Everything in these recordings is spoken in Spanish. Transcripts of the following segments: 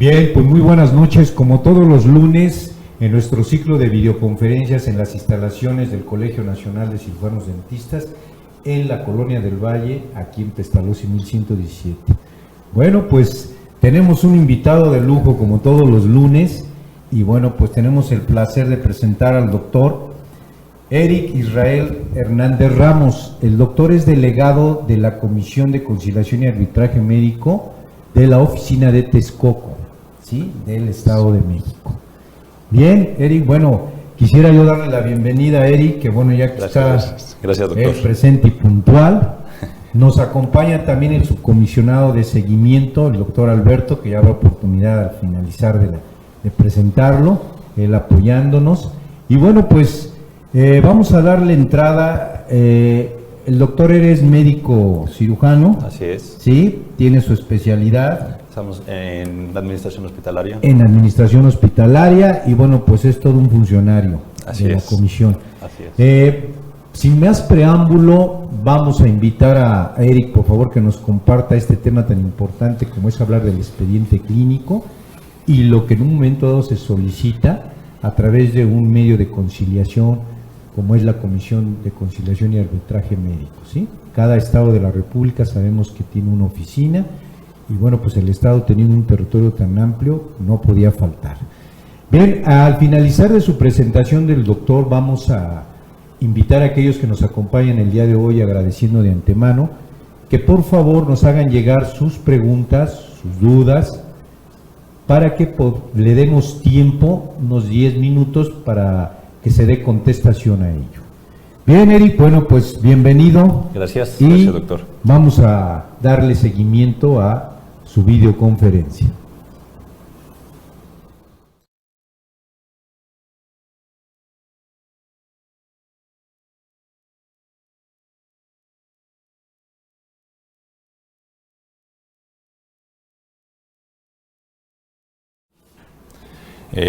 Bien, pues muy buenas noches. Como todos los lunes, en nuestro ciclo de videoconferencias en las instalaciones del Colegio Nacional de Cirujanos Dentistas, en la Colonia del Valle, aquí en Pestalozzi 1117. Bueno, pues tenemos un invitado de lujo como todos los lunes, y bueno, pues tenemos el placer de presentar al doctor Eric Israel Hernández Ramos. El doctor es delegado de la Comisión de Conciliación y Arbitraje Médico de la oficina de Texcoco, ¿sí?, del Estado de México. Bien, Eric, bueno, quisiera yo darle la bienvenida a Eric, que bueno, ya que gracias, doctor. Presente y puntual. Nos acompaña también el subcomisionado de seguimiento, el doctor Alberto, que ya habrá oportunidad al finalizar de presentarlo, él apoyándonos. Y bueno, pues vamos a darle entrada. El doctor eres médico cirujano. Así es. Sí, tiene su especialidad. Estamos en la administración hospitalaria. En administración hospitalaria, y bueno, pues es todo un funcionario de la comisión. Así es. Sin más preámbulo, vamos a invitar a Eric, por favor, que nos comparta este tema tan importante como es hablar del expediente clínico y lo que en un momento dado se solicita a través de un medio de conciliación como es la Comisión de Conciliación y Arbitraje Médico, ¿sí? Cada estado de la República sabemos que tiene una oficina, y bueno, pues el estado, teniendo un territorio tan amplio, no podía faltar. Bien, al finalizar de su presentación del doctor, vamos a invitar a aquellos que nos acompañan el día de hoy, agradeciendo de antemano, que por favor nos hagan llegar sus preguntas, sus dudas, para que le demos tiempo, unos 10 minutos, para que se dé contestación a ello. Bien, Eric, bueno, pues bienvenido. Gracias, gracias, doctor. Vamos a darle seguimiento a su videoconferencia.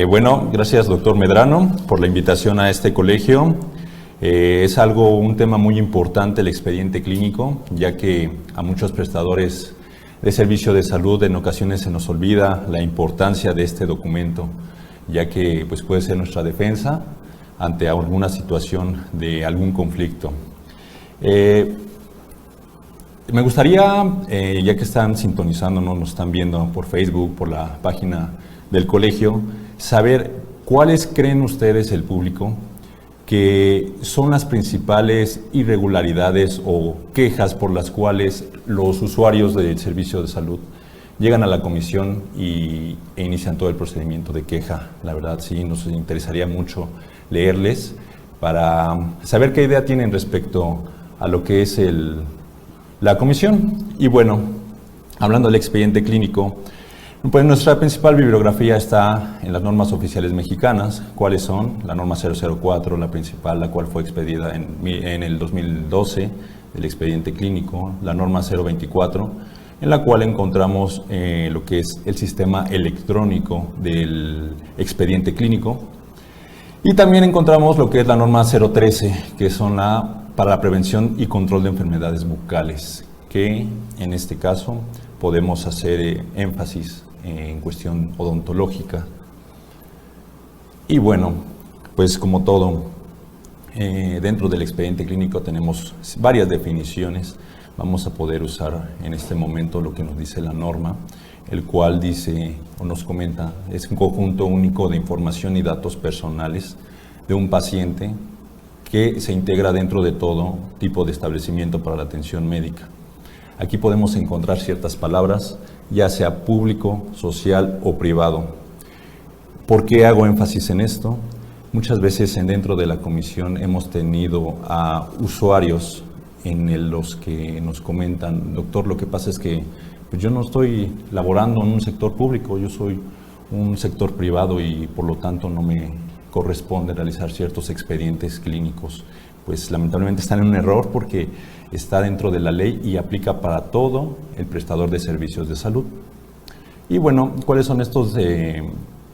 Bueno, gracias, doctor Medrano, por la invitación a este colegio. Es un tema muy importante el expediente clínico, ya que a muchos prestadores de servicio de salud en ocasiones se nos olvida la importancia de este documento, ya que pues, puede ser nuestra defensa ante alguna situación de algún conflicto. Me gustaría, ya que están sintonizándonos, nos están viendo por Facebook, por la página del colegio, saber cuáles creen ustedes, el público, que son las principales irregularidades o quejas por las cuales los usuarios del servicio de salud llegan a la comisión e inician todo el procedimiento de queja. La verdad, sí, nos interesaría mucho leerles para saber qué idea tienen respecto a lo que es la comisión. Y bueno, hablando del expediente clínico, pues nuestra principal bibliografía está en las normas oficiales mexicanas. ¿Cuáles son? La norma 004, la principal, la cual fue expedida en el 2012, el expediente clínico. La norma 024, en la cual encontramos lo que es el sistema electrónico del expediente clínico. Y también encontramos lo que es la norma 013, que son para la prevención y control de enfermedades bucales, que en este caso podemos hacer énfasis en cuestión odontológica. Y bueno, pues como todo, dentro del expediente clínico tenemos varias definiciones. Vamos a poder usar en este momento lo que nos dice la norma, el cual dice o nos comenta, es un conjunto único de información y datos personales de un paciente que se integra dentro de todo tipo de establecimiento para la atención médica. Aquí podemos encontrar ciertas palabras, ya sea público, social o privado. ¿Por qué hago énfasis en esto? Muchas veces dentro de la comisión hemos tenido a usuarios en los que nos comentan, doctor, lo que pasa es que pues yo no estoy laborando en un sector público, yo soy un sector privado y por lo tanto no me corresponde realizar ciertos expedientes clínicos. Pues lamentablemente están en un error porque está dentro de la ley y aplica para todo el prestador de servicios de salud. Y bueno, ¿cuáles son estos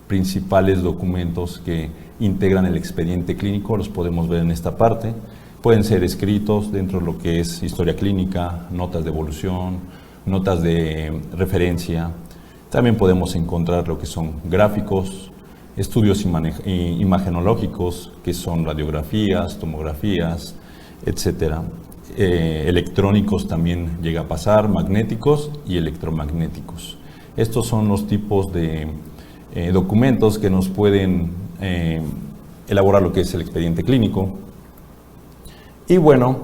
principales documentos que integran el expediente clínico? Los podemos ver en esta parte. Pueden ser escritos dentro de lo que es historia clínica, notas de evolución, notas de referencia. También podemos encontrar lo que son gráficos, estudios imagenológicos, que son radiografías, tomografías, etcétera. Electrónicos también llega a pasar, magnéticos y electromagnéticos. Estos son los tipos de documentos que nos pueden elaborar lo que es el expediente clínico. Y bueno,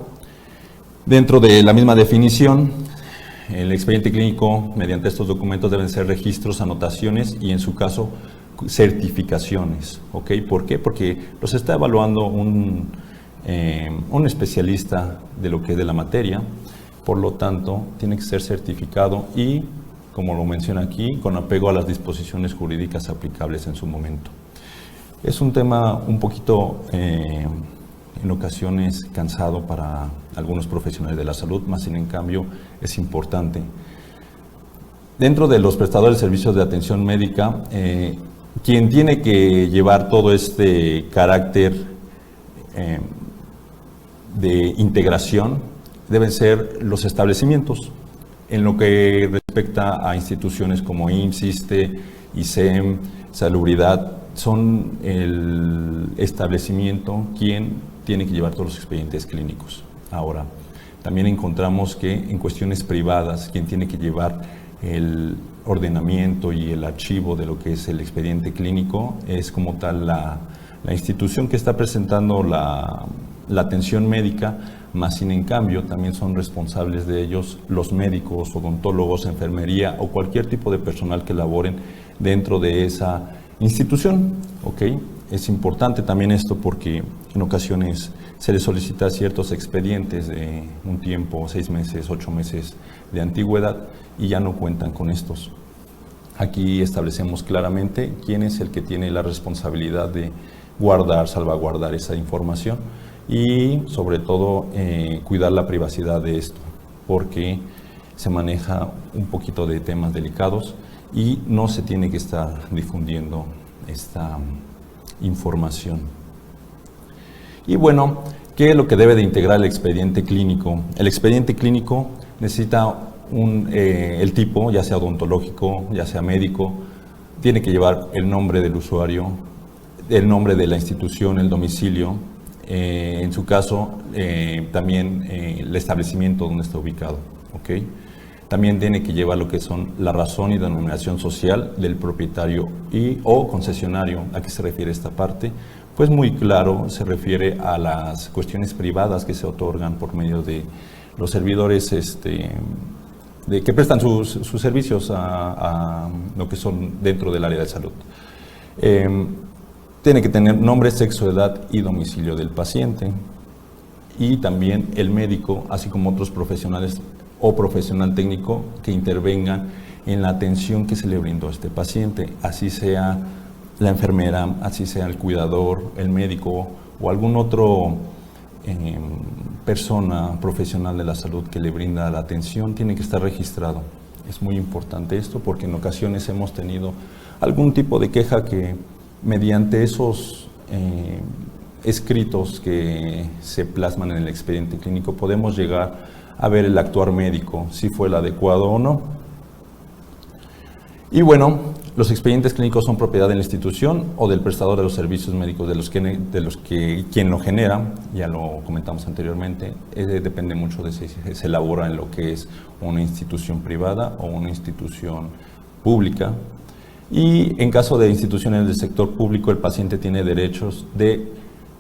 dentro de la misma definición, el expediente clínico, mediante estos documentos, deben ser registros, anotaciones y, en su caso, certificaciones. ¿Ok? ¿Por qué? Porque los está evaluando un especialista de lo que es de la materia, por lo tanto, tiene que ser certificado y, como lo menciona aquí, con apego a las disposiciones jurídicas aplicables en su momento. Es un tema un poquito, en ocasiones, cansado para algunos profesionales de la salud, más sin en cambio es importante. Dentro de los prestadores de servicios de atención médica, quien tiene que llevar todo este carácter de integración deben ser los establecimientos. En lo que respecta a instituciones como IMSS, ISSSTE, ISEM, Salubridad, son el establecimiento quien tiene que llevar todos los expedientes clínicos. Ahora, también encontramos que en cuestiones privadas, quien tiene que llevar el ordenamiento y el archivo de lo que es el expediente clínico es como tal la institución que está presentando la atención médica, más sin en cambio también son responsables de ellos los médicos, odontólogos, enfermería o cualquier tipo de personal que laboren dentro de esa institución. ¿Ok? Es importante también esto porque en ocasiones se les solicita ciertos expedientes de un tiempo, 6 meses, 8 meses de antigüedad y ya no cuentan con estos. Aquí establecemos claramente quién es el que tiene la responsabilidad de guardar, salvaguardar esa información y sobre todo cuidar la privacidad de esto, porque se maneja un poquito de temas delicados y no se tiene que estar difundiendo esta información. Y bueno, ¿qué es lo que debe de integrar el expediente clínico? El expediente clínico necesita el tipo, ya sea odontológico, ya sea médico, tiene que llevar el nombre del usuario, el nombre de la institución, el domicilio, en su caso también el establecimiento donde está ubicado. ¿Okay? También tiene que llevar lo que son la razón y denominación social del propietario o concesionario. ¿A qué se refiere esta parte? Pues muy claro, se refiere a las cuestiones privadas que se otorgan por medio de los servidores que prestan sus servicios a lo que son dentro del área de salud. Tiene que tener nombre, sexo, edad y domicilio del paciente, y también el médico, así como otros profesionales o profesional técnico que intervengan en la atención que se le brindó a este paciente, así sea la enfermera, así sea el cuidador, el médico o algún otro persona profesional de la salud que le brinda la atención, tiene que estar registrado. Es muy importante esto porque en ocasiones hemos tenido algún tipo de queja que mediante esos escritos que se plasman en el expediente clínico podemos llegar a ver el actuar médico, si fue el adecuado o no. Y bueno, los expedientes clínicos son propiedad de la institución o del prestador de los servicios médicos de los que quien lo genera, ya lo comentamos anteriormente, depende mucho de si se elabora en lo que es una institución privada o una institución pública. Y en caso de instituciones del sector público, el paciente tiene derechos de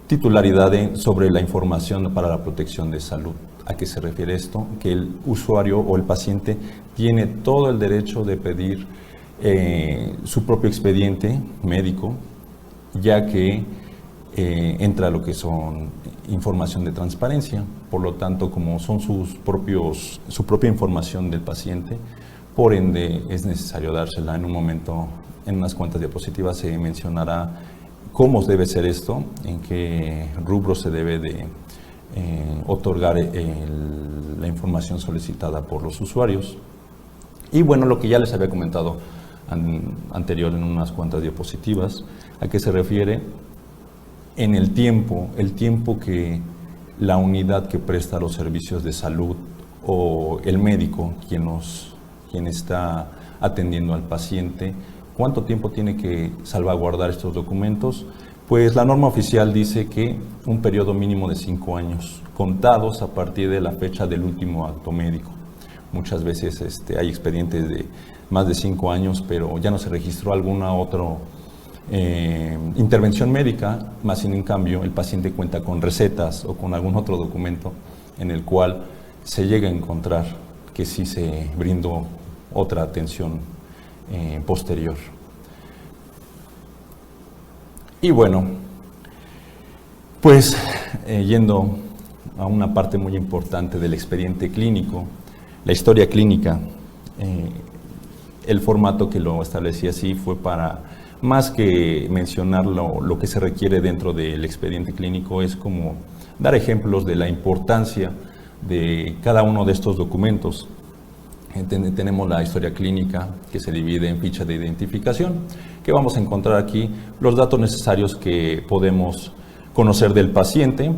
titularidad sobre la información para la protección de salud. ¿A qué se refiere esto? Que el usuario o el paciente tiene todo el derecho de pedir su propio expediente médico, ya que entra lo que son información de transparencia. Por lo tanto, como son su propia información del paciente, por ende es necesario dársela. En un momento, en unas cuantas diapositivas se mencionará cómo debe ser esto, en qué rubro se debe de otorgar la información solicitada por los usuarios. Y bueno, lo que ya les había comentado anterior en unas cuantas diapositivas, ¿a qué se refiere? En el tiempo que la unidad que presta los servicios de salud o el médico, quien está atendiendo al paciente. ¿Cuánto tiempo tiene que salvaguardar estos documentos? Pues la norma oficial dice que un periodo mínimo de 5 años, contados a partir de la fecha del último acto médico. Muchas veces hay expedientes de más de 5 años, pero ya no se registró alguna otra intervención médica, más sin en cambio el paciente cuenta con recetas o con algún otro documento en el cual se llega a encontrar que sí se brindó otra atención posterior. Y bueno, pues yendo a una parte muy importante del expediente clínico, la historia clínica, el formato que lo establecí así fue para, más que mencionar lo que se requiere dentro del expediente clínico, es como dar ejemplos de la importancia de cada uno de estos documentos. Tenemos la historia clínica, que se divide en ficha de identificación, que vamos a encontrar aquí los datos necesarios que podemos conocer del paciente.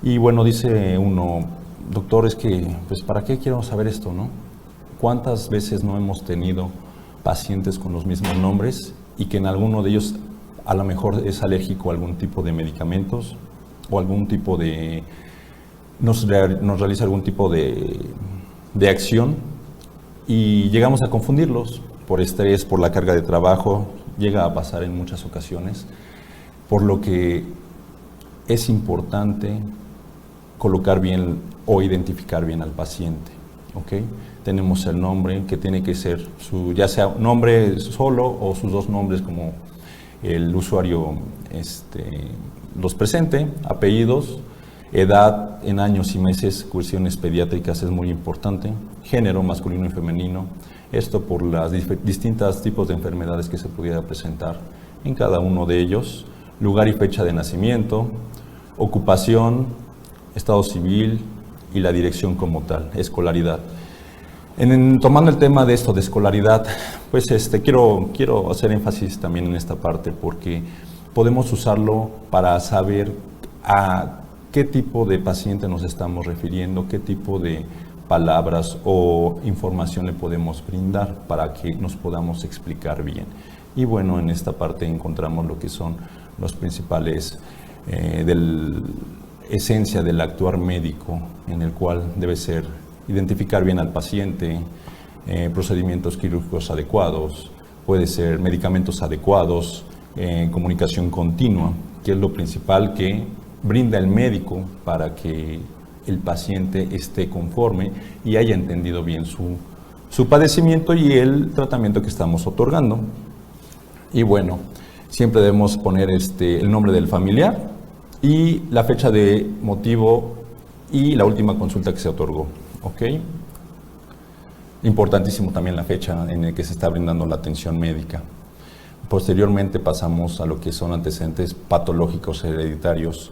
Y bueno, dice uno, doctor, es que, pues, ¿para qué quiero saber esto, no? ¿Cuántas veces no hemos tenido pacientes con los mismos nombres y que en alguno de ellos a lo mejor es alérgico a algún tipo de medicamentos o algún tipo de... nos realiza algún tipo de acción? Y llegamos a confundirlos por estrés, por la carga de trabajo, llega a pasar en muchas ocasiones, por lo que es importante colocar bien o identificar bien al paciente, ¿ok? Tenemos el nombre, que tiene que ser ya sea un nombre solo o sus dos nombres como el usuario los presente, apellidos, edad en años y meses, cuestiones pediátricas es muy importante, género masculino y femenino, esto por las distintos tipos de enfermedades que se pudiera presentar en cada uno de ellos, lugar y fecha de nacimiento, ocupación, estado civil y la dirección como tal, escolaridad. Tomando el tema de esto de escolaridad, pues quiero hacer énfasis también en esta parte porque podemos usarlo para saber a qué tipo de paciente nos estamos refiriendo, qué tipo de palabras o información le podemos brindar para que nos podamos explicar bien. Y bueno, en esta parte encontramos lo que son los principales esencia del actuar médico, en el cual debe ser identificar bien al paciente, procedimientos quirúrgicos adecuados, puede ser medicamentos adecuados, comunicación continua, que es lo principal que brinda el médico para que el paciente esté conforme y haya entendido bien su padecimiento y el tratamiento que estamos otorgando. Y bueno, siempre debemos poner el nombre del familiar y la fecha de motivo y la última consulta que se otorgó, ¿ok? Importantísimo también la fecha en la que se está brindando la atención médica. Posteriormente pasamos a lo que son antecedentes patológicos hereditarios.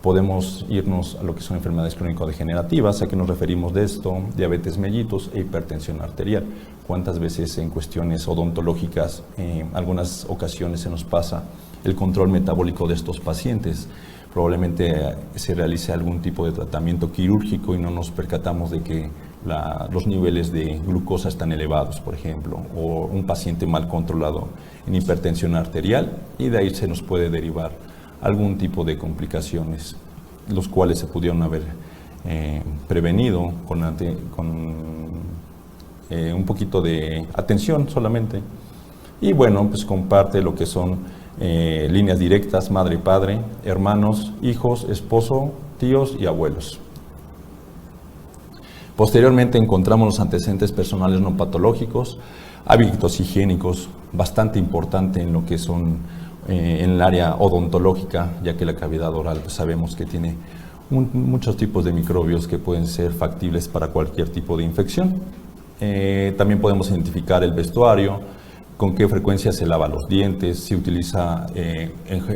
Podemos irnos a lo que son enfermedades crónico-degenerativas. ¿A qué nos referimos de esto? Diabetes mellitus e hipertensión arterial. ¿Cuántas veces en cuestiones odontológicas, algunas ocasiones se nos pasa el control metabólico de estos pacientes? Probablemente se realice algún tipo de tratamiento quirúrgico y no nos percatamos de que los niveles de glucosa están elevados, por ejemplo, o un paciente mal controlado en hipertensión arterial, y de ahí se nos puede derivar algún tipo de complicaciones, los cuales se pudieron haber prevenido con un poquito de atención solamente. Y bueno, pues comparte lo que son líneas directas, madre y padre, hermanos, hijos, esposo, tíos y abuelos. Posteriormente encontramos los antecedentes personales no patológicos, hábitos higiénicos, bastante importante en lo que son en el área odontológica, ya que la cavidad oral pues, sabemos que tiene muchos tipos de microbios que pueden ser factibles para cualquier tipo de infección. También podemos identificar el vestuario, con qué frecuencia se lava los dientes, si utiliza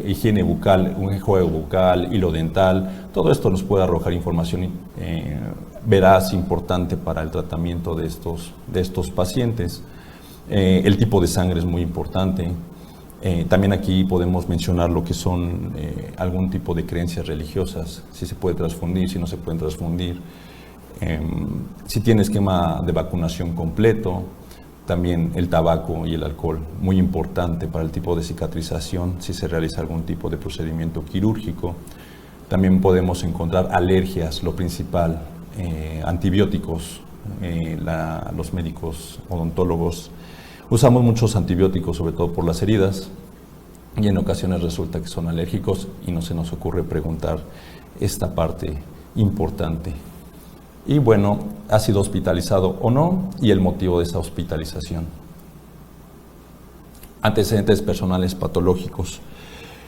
higiene bucal, un enjuague bucal, hilo dental. Todo esto nos puede arrojar información veraz, importante para el tratamiento de estos pacientes. El tipo de sangre es muy importante. También aquí podemos mencionar lo que son algún tipo de creencias religiosas, si se puede transfundir, si no se pueden transfundir, si tiene esquema de vacunación completo, También el tabaco y el alcohol, muy importante para el tipo de cicatrización si se realiza algún tipo de procedimiento quirúrgico. También podemos encontrar alergias, lo principal, antibióticos. Los médicos odontólogos usamos muchos antibióticos, sobre todo por las heridas, y en ocasiones resulta que son alérgicos y no se nos ocurre preguntar esta parte importante. Y bueno, ¿ha sido hospitalizado o no? Y el motivo de esa hospitalización. Antecedentes personales patológicos.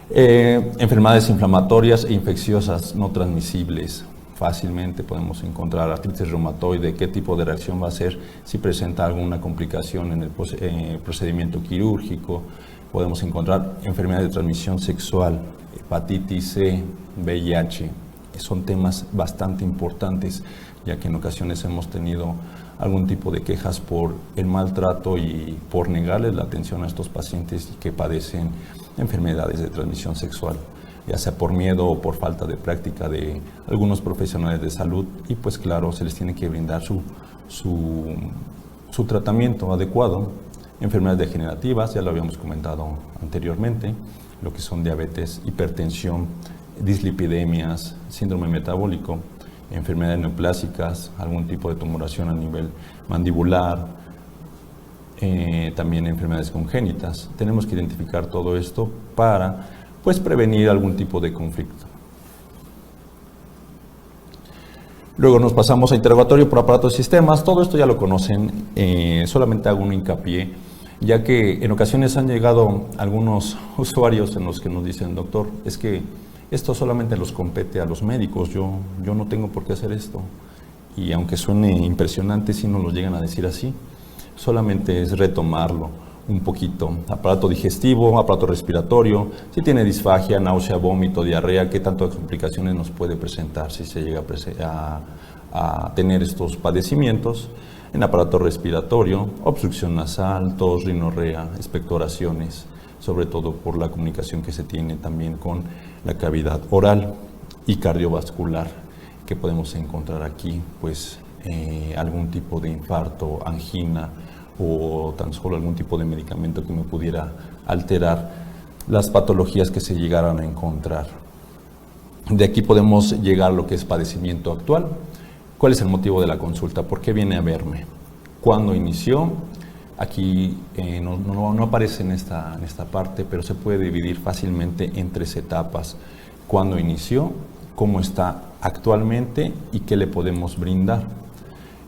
Enfermedades inflamatorias e infecciosas no transmisibles. Fácilmente podemos encontrar artritis reumatoide, qué tipo de reacción va a ser si presenta alguna complicación en el procedimiento quirúrgico. Podemos encontrar enfermedades de transmisión sexual, hepatitis C, VIH. Son temas bastante importantes, ya que en ocasiones hemos tenido algún tipo de quejas por el maltrato y por negarles la atención a estos pacientes que padecen enfermedades de transmisión sexual, ya sea por miedo o por falta de práctica de algunos profesionales de salud, y pues claro, se les tiene que brindar su tratamiento adecuado. Enfermedades degenerativas, ya lo habíamos comentado anteriormente, lo que son diabetes, hipertensión, dislipidemias, síndrome metabólico, enfermedades neoplásicas, algún tipo de tumoración a nivel mandibular, también enfermedades congénitas. Tenemos que identificar todo esto para pues prevenir algún tipo de conflicto. Luego nos pasamos a interrogatorio por aparatos y sistemas. Todo esto ya lo conocen, solamente hago un hincapié, ya que en ocasiones han llegado algunos usuarios en los que nos dicen: doctor, es que esto solamente los compete a los médicos, yo no tengo por qué hacer esto. Y aunque suene impresionante, si nos lo llegan a decir así, solamente es retomarlo un poquito. Aparato digestivo, aparato respiratorio, si tiene disfagia, náusea, vómito, diarrea, qué tantas complicaciones nos puede presentar si se llega a tener estos padecimientos. En aparato respiratorio, obstrucción nasal, tos, rinorrea, expectoraciones, sobre todo por la comunicación que se tiene también con la cavidad oral, y cardiovascular, que podemos encontrar aquí, pues algún tipo de infarto, angina, o tan solo algún tipo de medicamento que me pudiera alterar las patologías que se llegaran a encontrar. De aquí podemos llegar a lo que es padecimiento actual. ¿Cuál es el motivo de la consulta? ¿Por qué viene a verme? ¿Cuándo inició? Aquí no aparece en esta parte, pero se puede dividir fácilmente en 3 etapas. ¿Cuándo inició? ¿Cómo está actualmente? ¿Y qué le podemos brindar?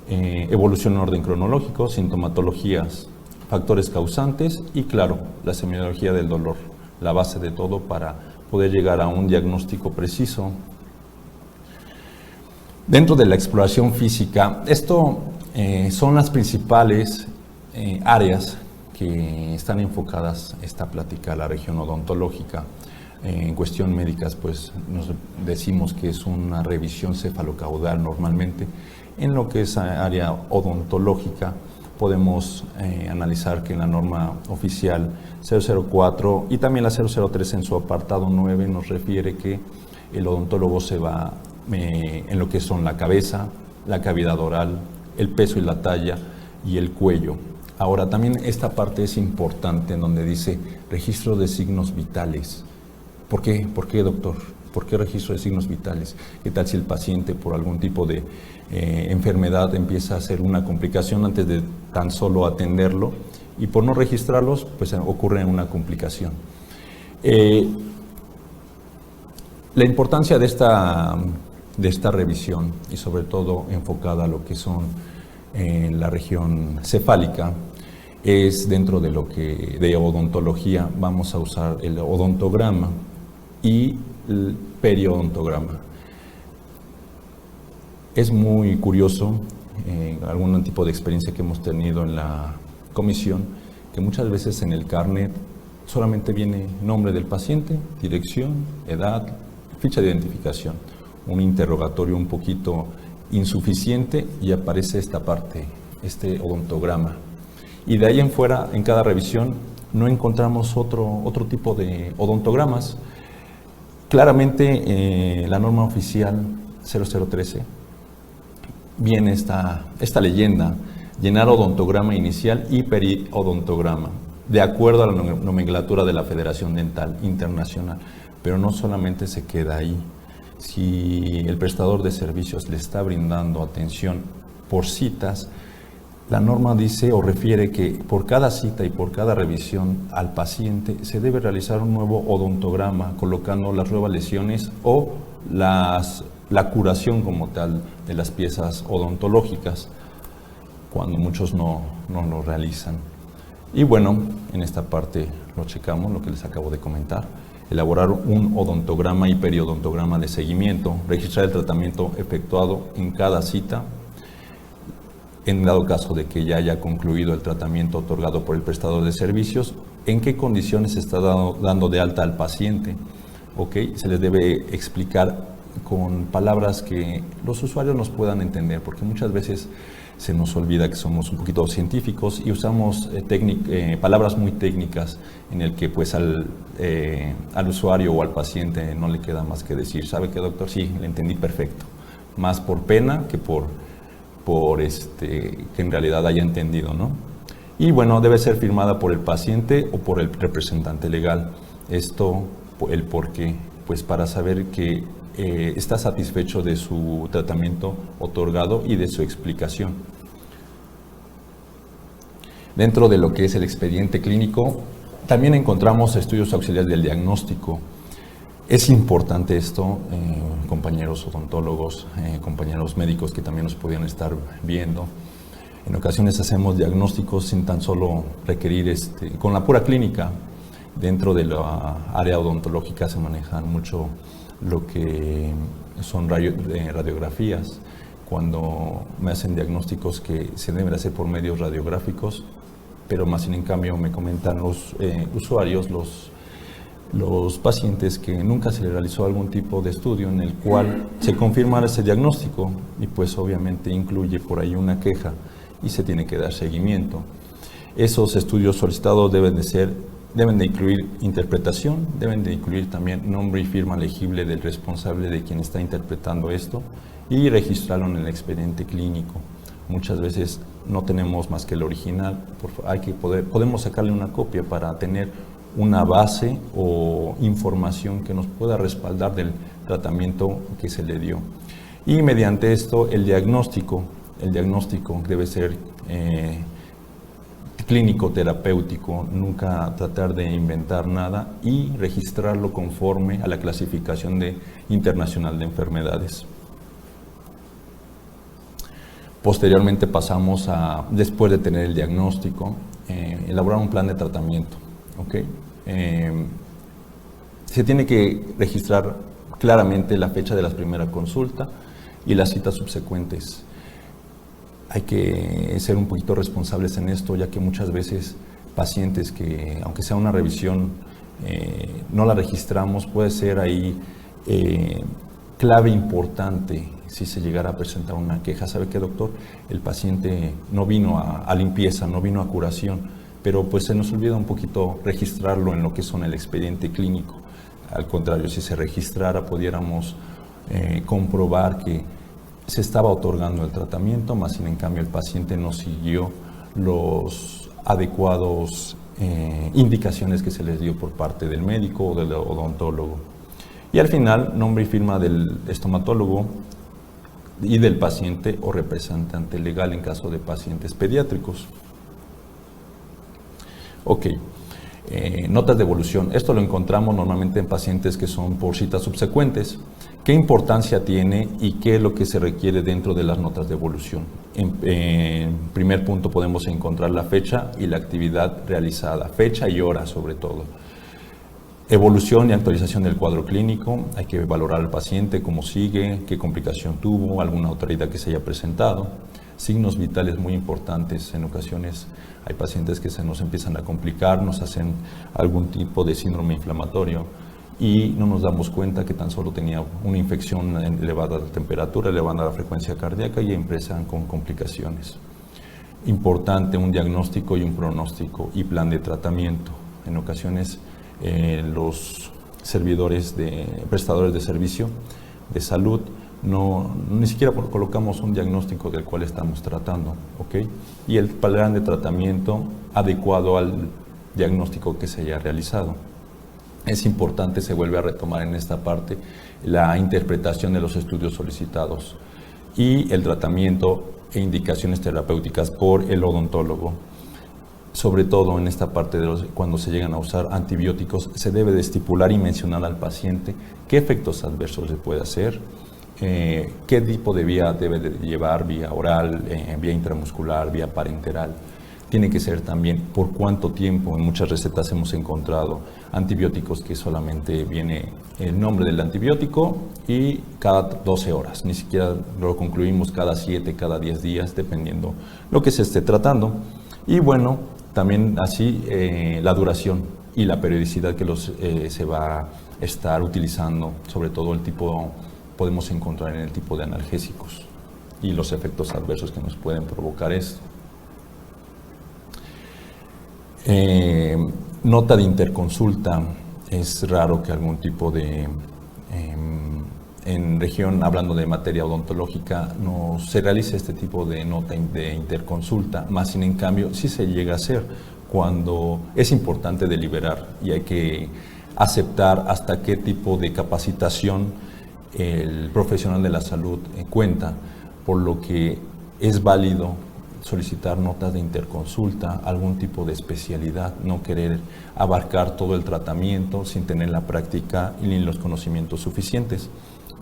Evolución en orden cronológico, sintomatologías, factores causantes y, claro, la semiología del dolor, la base de todo para poder llegar a un diagnóstico preciso. Dentro de la exploración física, esto son las principales áreas que están enfocadas esta plática a la región odontológica. En cuestión médicas, pues nos decimos que es una revisión cefalocaudal normalmente. En lo que es área odontológica, podemos analizar que en la norma oficial 004 y también la 003 en su apartado 9 nos refiere que el odontólogo se va en lo que son la cabeza, la cavidad oral, el peso y la talla y el cuello. Ahora, también esta parte es importante en donde dice registro de signos vitales. ¿Por qué? ¿Por qué, doctor? ¿Por qué registro de signos vitales? ¿Qué tal si el paciente por algún tipo de enfermedad empieza a hacer una complicación antes de tan solo atenderlo y por no registrarlos, pues ocurre una complicación? La importancia de esta revisión, y sobre todo enfocada a lo que son la región cefálica, es dentro de lo que de odontología vamos a usar el odontograma y el periodontograma. Es muy curioso, algún tipo de experiencia que hemos tenido en la comisión, que muchas veces en el carnet solamente viene nombre del paciente, dirección, edad, ficha de identificación, un interrogatorio un poquito insuficiente y aparece esta parte, este odontograma. Y de ahí en fuera, en cada revisión, no encontramos otro tipo de odontogramas. Claramente, la norma oficial 0013 viene esta leyenda llenar odontograma inicial y periodontograma, de acuerdo a la nomenclatura de la Federación Dental Internacional. Pero no solamente se queda ahí. Si el prestador de servicios le está brindando atención por citas, la norma dice o refiere que por cada cita y por cada revisión al paciente se debe realizar un nuevo odontograma, colocando las nuevas lesiones o la curación como tal de las piezas odontológicas, cuando muchos no lo realizan. Y bueno, en esta parte lo checamos, lo que les acabo de comentar. Elaborar un odontograma y periodontograma de seguimiento, registrar el tratamiento efectuado en cada cita, en dado caso de que ya haya concluido el tratamiento otorgado por el prestador de servicios, en qué condiciones se está dando de alta al paciente. ¿Okay? Se les debe explicar con palabras que los usuarios nos puedan entender, porque muchas veces se nos olvida que somos un poquito científicos y usamos palabras muy técnicas en el que pues al usuario o al paciente no le queda más que decir, ¿sabe qué, doctor? Sí, le entendí perfecto. Más por pena que por que en realidad haya entendido, ¿no? Y bueno, debe ser firmada por el paciente o por el representante legal. Esto, el por qué, pues para saber que está satisfecho de su tratamiento otorgado y de su explicación. Dentro de lo que es el expediente clínico, también encontramos estudios auxiliares del diagnóstico. Es importante esto, compañeros odontólogos, compañeros médicos que también nos podían estar viendo. En ocasiones hacemos diagnósticos sin tan solo requerir, con la pura clínica. Dentro de la área odontológica se manejan mucho lo que son radiografías. Cuando me hacen diagnósticos que se deben hacer por medios radiográficos, pero más sin en cambio me comentan los usuarios, los pacientes, que nunca se le realizó algún tipo de estudio en el cual se confirmara ese diagnóstico, y pues obviamente incluye por ahí una queja y se tiene que dar seguimiento. Esos estudios solicitados deben de incluir interpretación, deben de incluir también nombre y firma legible del responsable de quien está interpretando esto y registrarlo en el expediente clínico. Muchas veces no tenemos más que el original, podemos sacarle una copia para tener una base o información que nos pueda respaldar del tratamiento que se le dio. Y mediante esto el diagnóstico debe ser clínico terapéutico, nunca tratar de inventar nada y registrarlo conforme a la clasificación internacional de enfermedades. Posteriormente pasamos a, después de tener el diagnóstico, elaborar un plan de tratamiento. ¿Okay? Se tiene que registrar claramente la fecha de la primera consulta y las citas subsecuentes. Hay que ser un poquito responsables en esto, ya que muchas veces pacientes que, aunque sea una revisión, no la registramos, puede ser ahí clave importante si se llegara a presentar una queja. ¿Sabe qué, doctor? El paciente no vino a limpieza, no vino a curación, pero pues se nos olvida un poquito registrarlo en lo que son el expediente clínico. Al contrario, si se registrara, pudiéramos comprobar que se estaba otorgando el tratamiento, más sin en cambio el paciente no siguió los adecuados indicaciones que se les dio por parte del médico o del odontólogo. Y al final, nombre y firma del estomatólogo y del paciente o representante legal en caso de pacientes pediátricos. Ok, notas de evolución. Esto lo encontramos normalmente en pacientes que son por citas subsecuentes. ¿Qué importancia tiene y qué es lo que se requiere dentro de las notas de evolución? En primer punto podemos encontrar la fecha y la actividad realizada, fecha y hora sobre todo. Evolución y actualización del cuadro clínico, hay que valorar al paciente, cómo sigue, qué complicación tuvo, alguna autoridad que se haya presentado. Signos vitales muy importantes, en ocasiones hay pacientes que se nos empiezan a complicar, nos hacen algún tipo de síndrome inflamatorio y no nos damos cuenta que tan solo tenía una infección elevada de temperatura, elevada la frecuencia cardíaca y empiezan con complicaciones. Importante un diagnóstico y un pronóstico y plan de tratamiento. En ocasiones los prestadores de servicio de salud ni siquiera colocamos un diagnóstico del cual estamos tratando, ¿ok? Y el plan de tratamiento adecuado al diagnóstico que se haya realizado. Es importante, se vuelve a retomar en esta parte, la interpretación de los estudios solicitados y el tratamiento e indicaciones terapéuticas por el odontólogo. Sobre todo en esta parte cuando se llegan a usar antibióticos, se debe de estipular y mencionar al paciente qué efectos adversos le puede hacer, qué tipo de vía debe de llevar, vía oral, vía intramuscular, vía parenteral. Tiene que ser también por cuánto tiempo. En muchas recetas hemos encontrado antibióticos que solamente viene el nombre del antibiótico y cada 12 horas. Ni siquiera lo concluimos cada 7, cada 10 días, dependiendo lo que se esté tratando. Y bueno, también así la duración y la periodicidad que se va a estar utilizando, sobre todo el tipo, podemos encontrar en el tipo de analgésicos y los efectos adversos que nos pueden provocar esto. Nota de interconsulta. Es raro que algún tipo de, en región, hablando de materia odontológica, no se realice este tipo de nota de interconsulta, más sin en cambio sí se llega a hacer cuando es importante deliberar y hay que aceptar hasta qué tipo de capacitación el profesional de la salud cuenta, por lo que es válido solicitar notas de interconsulta, algún tipo de especialidad, no querer abarcar todo el tratamiento sin tener la práctica ni los conocimientos suficientes.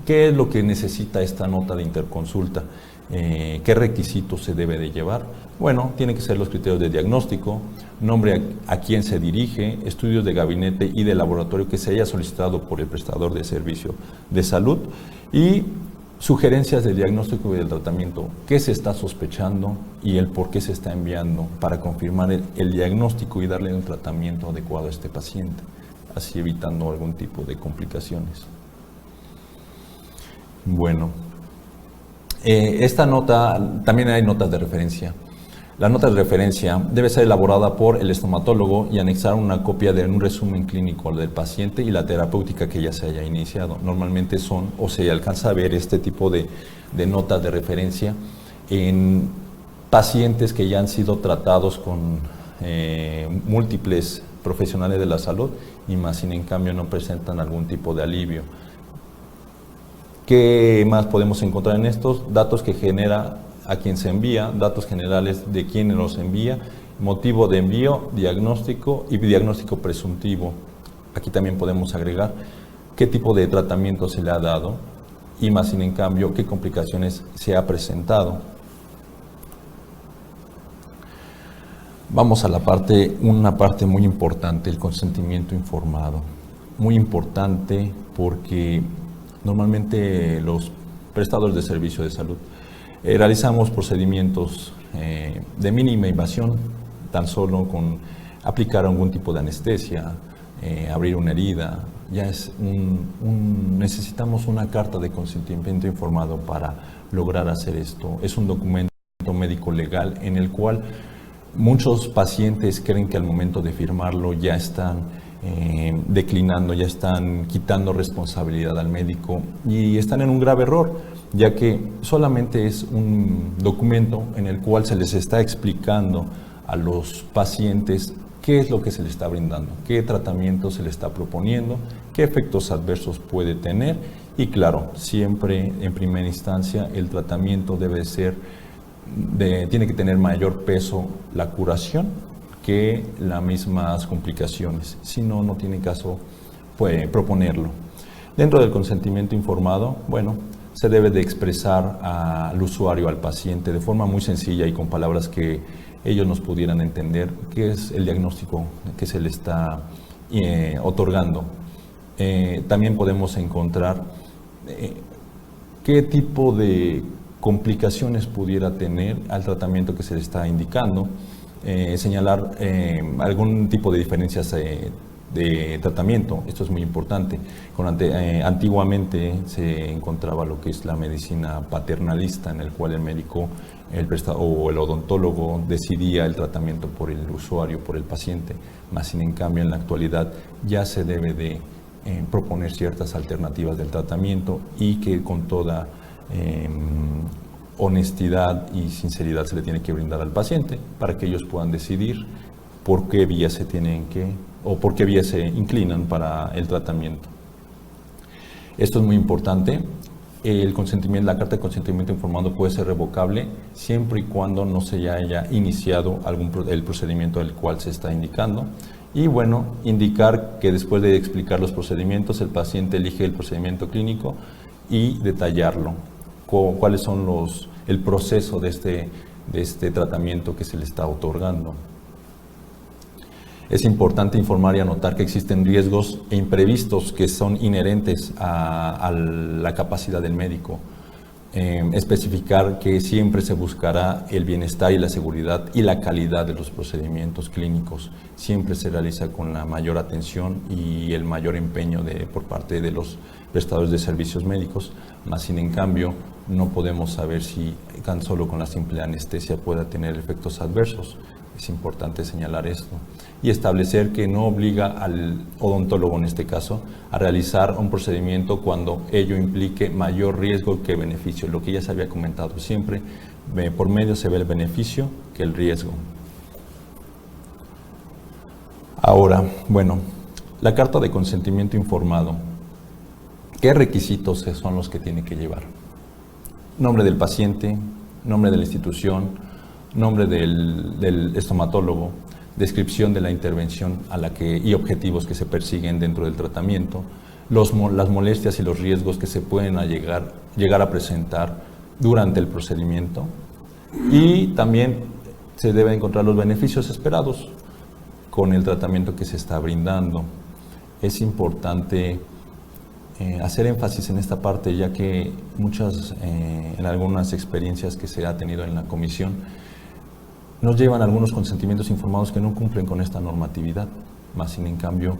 ¿Qué es lo que necesita esta nota de interconsulta? ¿Qué requisitos se debe de llevar? Bueno, tienen que ser los criterios de diagnóstico, nombre a quién se dirige, estudios de gabinete y de laboratorio que se haya solicitado por el prestador de servicio de salud y sugerencias de diagnóstico y del tratamiento, qué se está sospechando y el por qué se está enviando para confirmar el diagnóstico y darle un tratamiento adecuado a este paciente, así evitando algún tipo de complicaciones. Bueno, esta nota, también hay notas de referencia. La nota de referencia debe ser elaborada por el estomatólogo y anexar una copia de un resumen clínico del paciente y la terapéutica que ya se haya iniciado. Normalmente son, o se alcanza a ver este tipo de notas de referencia en pacientes que ya han sido tratados con múltiples profesionales de la salud y más sin en cambio no presentan algún tipo de alivio. ¿Qué más podemos encontrar en estos? Datos que genera a quien se envía, datos generales de quién los envía, motivo de envío, diagnóstico y diagnóstico presuntivo. Aquí también podemos agregar qué tipo de tratamiento se le ha dado y más sin en cambio qué complicaciones se ha presentado. Vamos a una parte muy importante, el consentimiento informado. Muy importante porque normalmente los prestadores de servicio de salud realizamos procedimientos de mínima invasión, tan solo con aplicar algún tipo de anestesia, abrir una herida. Ya es necesitamos una carta de consentimiento informado para lograr hacer esto. Es un documento médico legal en el cual muchos pacientes creen que al momento de firmarlo ya están declinando, ya están quitando responsabilidad al médico y están en un grave error, ya que solamente es un documento en el cual se les está explicando a los pacientes qué es lo que se les está brindando, qué tratamiento se les está proponiendo, qué efectos adversos puede tener y claro, siempre en primera instancia el tratamiento debe ser, tiene que tener mayor peso la curación que las mismas complicaciones, si no, no tiene caso proponerlo. Dentro del consentimiento informado, bueno, se debe de expresar al usuario, al paciente, de forma muy sencilla y con palabras que ellos nos pudieran entender qué es el diagnóstico que se le está otorgando. También podemos encontrar qué tipo de complicaciones pudiera tener al tratamiento que se le está indicando, señalar algún tipo de diferencias de tratamiento. Esto es muy importante. Antiguamente se encontraba lo que es la medicina paternalista, en el cual el médico o el odontólogo decidía el tratamiento por el usuario, por el paciente. Más sin en cambio, en la actualidad ya se debe de proponer ciertas alternativas del tratamiento y que con toda honestidad y sinceridad se le tiene que brindar al paciente para que ellos puedan decidir por qué vías se tienen que o por qué vías se inclinan para el tratamiento. Esto es muy importante. El consentimiento, la carta de consentimiento informado puede ser revocable siempre y cuando no se haya iniciado el procedimiento del cual se está indicando. Y bueno, indicar que después de explicar los procedimientos, el paciente elige el procedimiento clínico y detallarlo. Cuáles son el proceso de este tratamiento que se le está otorgando. Es importante informar y anotar que existen riesgos e imprevistos que son inherentes a la capacidad del médico. Especificar que siempre se buscará el bienestar y la seguridad y la calidad de los procedimientos clínicos. Siempre se realiza con la mayor atención y el mayor empeño por parte de los prestadores de servicios médicos, más sin en cambio no podemos saber si tan solo con la simple anestesia pueda tener efectos adversos. Es importante señalar esto y establecer que no obliga al odontólogo en este caso a realizar un procedimiento cuando ello implique mayor riesgo que beneficio. Lo que ya se había comentado siempre, por medio se ve el beneficio que el riesgo. Ahora, bueno, la carta de consentimiento informado. ¿Qué requisitos son los que tiene que llevar? Nombre del paciente, nombre de la institución, nombre del estomatólogo, descripción de la intervención y objetivos que se persiguen dentro del tratamiento, las molestias y los riesgos que se pueden llegar a presentar durante el procedimiento, y también se deben encontrar los beneficios esperados con el tratamiento que se está brindando. Es importante hacer énfasis en esta parte, ya que en algunas experiencias que se ha tenido en la comisión, nos llevan algunos consentimientos informados que no cumplen con esta normatividad, más sin en cambio,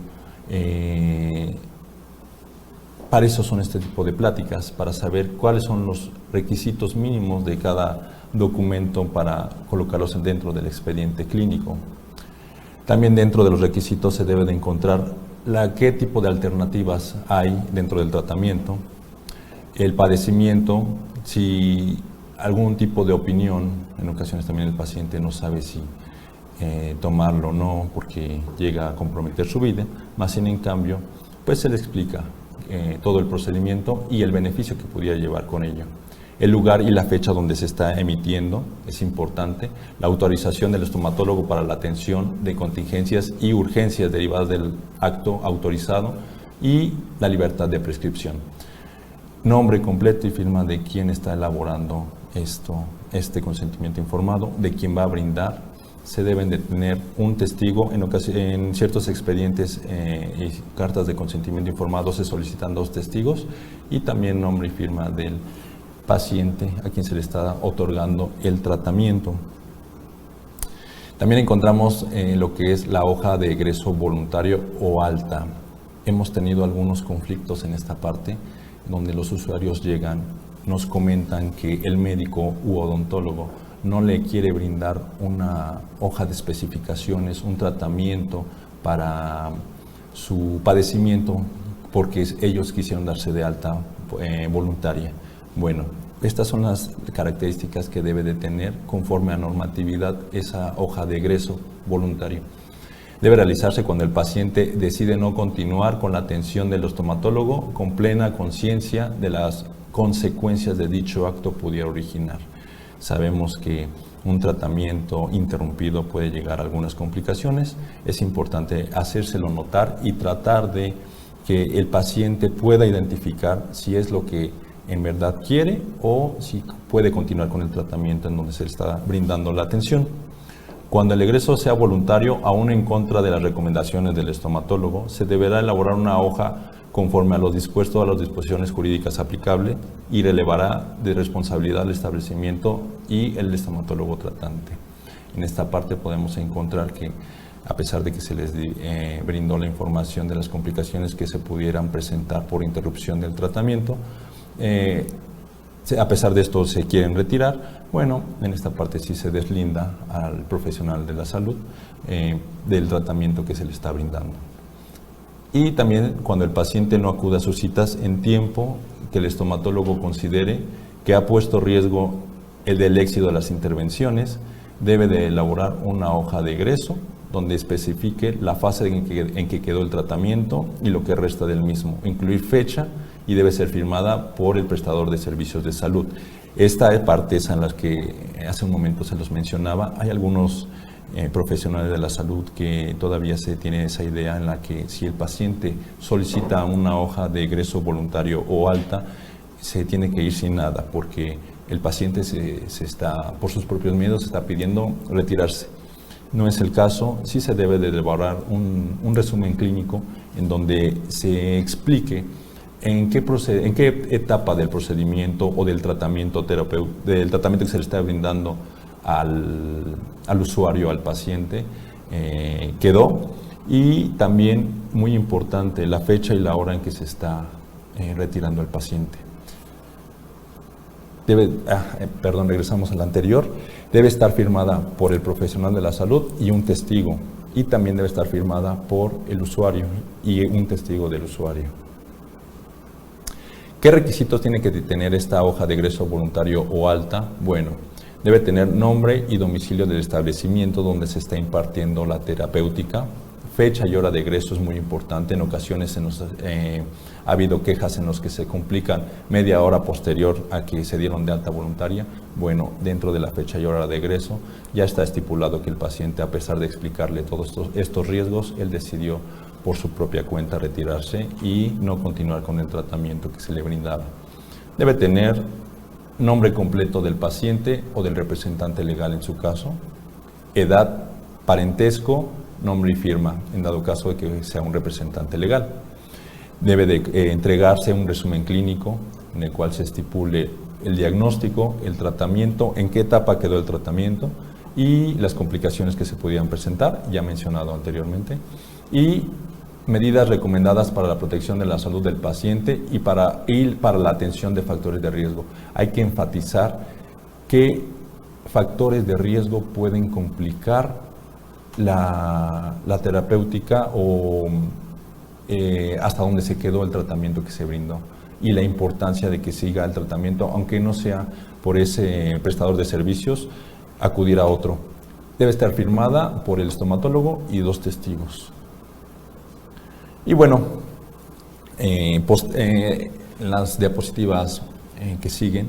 para eso son este tipo de pláticas, para saber cuáles son los requisitos mínimos de cada documento para colocarlos dentro del expediente clínico. También dentro de los requisitos se debe de encontrar qué tipo de alternativas hay dentro del tratamiento, el padecimiento, si algún tipo de opinión, en ocasiones también el paciente no sabe si tomarlo o no porque llega a comprometer su vida, más sin en cambio, pues se le explica todo el procedimiento y el beneficio que pudiera llevar con ello. El lugar y la fecha donde se está emitiendo es importante, la autorización del estomatólogo para la atención de contingencias y urgencias derivadas del acto autorizado y la libertad de prescripción. Nombre completo y firma de quien está elaborando este consentimiento informado, de quien va a brindar. Se deben de tener un testigo, en ciertos expedientes y cartas de consentimiento informado se solicitan 2 testigos y también nombre y firma del paciente a quien se le está otorgando el tratamiento. También encontramos lo que es la hoja de egreso voluntario o alta. Hemos tenido algunos conflictos en esta parte, donde los usuarios llegan, nos comentan que el médico u odontólogo no le quiere brindar una hoja de especificaciones, un tratamiento para su padecimiento, porque ellos quisieron darse de alta voluntaria. Bueno, estas son las características que debe de tener conforme a normatividad esa hoja de egreso voluntario. Debe realizarse cuando el paciente decide no continuar con la atención del estomatólogo con plena conciencia de las consecuencias de dicho acto pudiera originar. Sabemos que un tratamiento interrumpido puede llegar a algunas complicaciones. Es importante hacérselo notar y tratar de que el paciente pueda identificar si es lo que en verdad quiere o si puede continuar con el tratamiento en donde se le está brindando la atención. Cuando el egreso sea voluntario, aún en contra de las recomendaciones del estomatólogo, se deberá elaborar una hoja conforme a lo dispuesto a las disposiciones jurídicas aplicables y relevará de responsabilidad el establecimiento y el estomatólogo tratante. En esta parte podemos encontrar que, a pesar de que se les brindó la información de las complicaciones que se pudieran presentar por interrupción del tratamiento, a pesar de esto se quieren retirar. Bueno, en esta parte sí se deslinda al profesional de la salud del tratamiento que se le está brindando. Y también cuando el paciente no acude a sus citas en tiempo que el estomatólogo considere que ha puesto en riesgo el del éxito de las intervenciones, debe de elaborar una hoja de egreso donde especifique la fase en que quedó el tratamiento y lo que resta del mismo, incluir fecha, y debe ser firmada por el prestador de servicios de salud. Esta parte es en la que hace un momento se los mencionaba. Hay algunos profesionales de la salud que todavía se tiene esa idea en la que si el paciente solicita una hoja de egreso voluntario o alta, se tiene que ir sin nada, porque el paciente se está, por sus propios medios, se está pidiendo retirarse. No es el caso. Sí se debe de elaborar un resumen clínico en donde se explique en qué etapa del procedimiento o del tratamiento que se le está brindando al usuario, al paciente, quedó, y también, muy importante, la fecha y la hora en que se está retirando al paciente. Regresamos al anterior. Debe estar firmada por el profesional de la salud y un testigo, y también debe estar firmada por el usuario y un testigo del usuario. ¿Qué requisitos tiene que tener esta hoja de egreso voluntario o alta? Bueno, debe tener nombre y domicilio del establecimiento donde se está impartiendo la terapéutica. Fecha y hora de egreso es muy importante. En ocasiones ha habido quejas en las que se complican media hora posterior a que se dieron de alta voluntaria. Bueno, dentro de la fecha y hora de egreso ya está estipulado que el paciente, a pesar de explicarle todos estos riesgos, él decidió por su propia cuenta retirarse y no continuar con el tratamiento que se le brindaba. Debe tener nombre completo del paciente o del representante legal en su caso, edad, parentesco, nombre y firma, en dado caso de que sea un representante legal. Debe de entregarse un resumen clínico en el cual se estipule el diagnóstico, el tratamiento, en qué etapa quedó el tratamiento y las complicaciones que se pudieran presentar, ya mencionado anteriormente, y medidas recomendadas para la protección de la salud del paciente y para la atención de factores de riesgo. Hay que enfatizar qué factores de riesgo pueden complicar la terapéutica o hasta dónde se quedó el tratamiento que se brindó, y la importancia de que siga el tratamiento, aunque no sea por ese prestador de servicios, acudir a otro. Debe estar firmada por el estomatólogo y 2 testigos. Y bueno, en las diapositivas que siguen,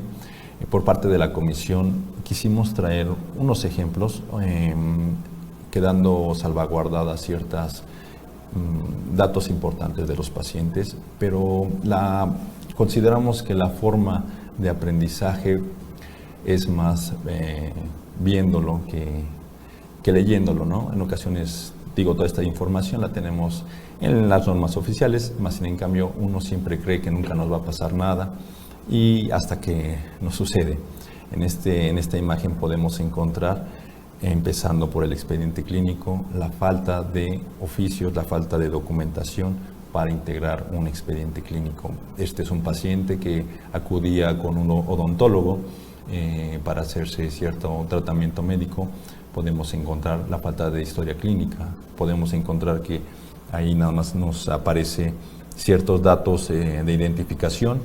por parte de la comisión, quisimos traer unos ejemplos, quedando salvaguardadas ciertas datos importantes de los pacientes, pero consideramos que la forma de aprendizaje es más viéndolo que leyéndolo, ¿no? En ocasiones, toda esta información la tenemos en las normas oficiales, más en cambio uno siempre cree que nunca nos va a pasar nada, y hasta que nos sucede. En esta imagen podemos encontrar, empezando por el expediente clínico, la falta de oficios, la falta de documentación para integrar un expediente clínico. Este es un paciente que acudía con un odontólogo para hacerse cierto tratamiento médico. Podemos encontrar la falta de historia clínica, podemos encontrar que ahí nada más nos aparece ciertos datos de identificación,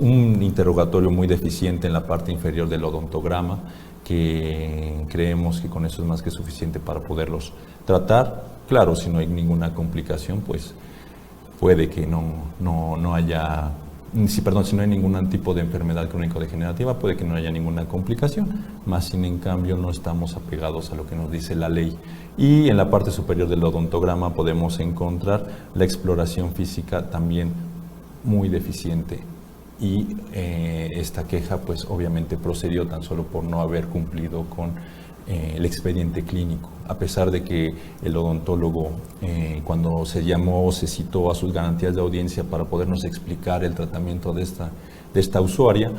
un interrogatorio muy deficiente en la parte inferior del odontograma, que creemos que con eso es más que suficiente para poderlos tratar. Claro, si no hay ninguna complicación, pues puede que no haya, si no hay ningún tipo de enfermedad crónico-degenerativa, puede que no haya ninguna complicación, más sin en cambio no estamos apegados a lo que nos dice la ley. Y en la parte superior del odontograma podemos encontrar la exploración física también muy deficiente. Y esta queja pues obviamente procedió tan solo por no haber cumplido con el expediente clínico, a pesar de que el odontólogo cuando se citó a sus garantías de audiencia para podernos explicar el tratamiento de esta usuaria,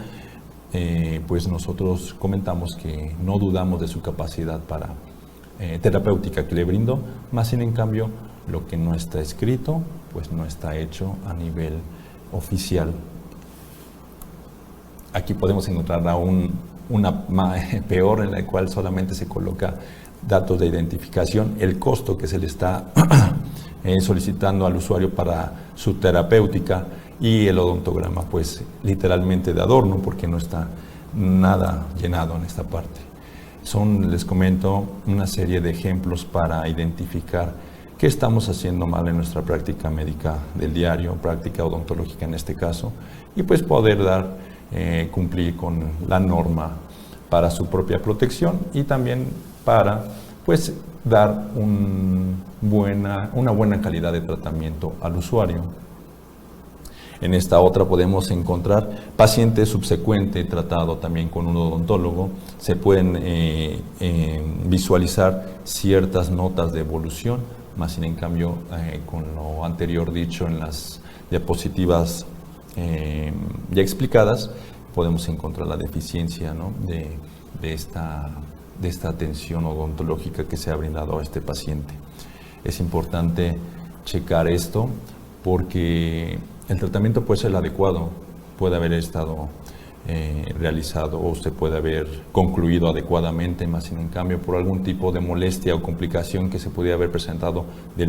pues nosotros comentamos que no dudamos de su capacidad terapéutica que le brindó, más sin en cambio lo que no está escrito pues no está hecho a nivel oficial. Aquí podemos encontrar una peor, en la cual solamente se coloca datos de identificación, el costo que se le está solicitando al usuario para su terapéutica, y el odontograma pues literalmente de adorno porque no está nada llenado en esta parte. Son, les comento, una serie de ejemplos para identificar qué estamos haciendo mal en nuestra práctica médica del diario, práctica odontológica en este caso, y pues poder cumplir con la norma para su propia protección y también para pues dar una buena calidad de tratamiento al usuario. En esta otra podemos encontrar paciente subsecuente tratado también con un odontólogo. Se pueden visualizar ciertas notas de evolución, más sin en cambio con lo anterior dicho en las diapositivas ya explicadas, podemos encontrar la deficiencia, ¿no?, de esta atención odontológica que se ha brindado a este paciente. Es importante checar esto porque el tratamiento puede ser el adecuado, puede haber estado realizado o se puede haber concluido adecuadamente, más sin en cambio por algún tipo de molestia o complicación que se pudiera haber presentado de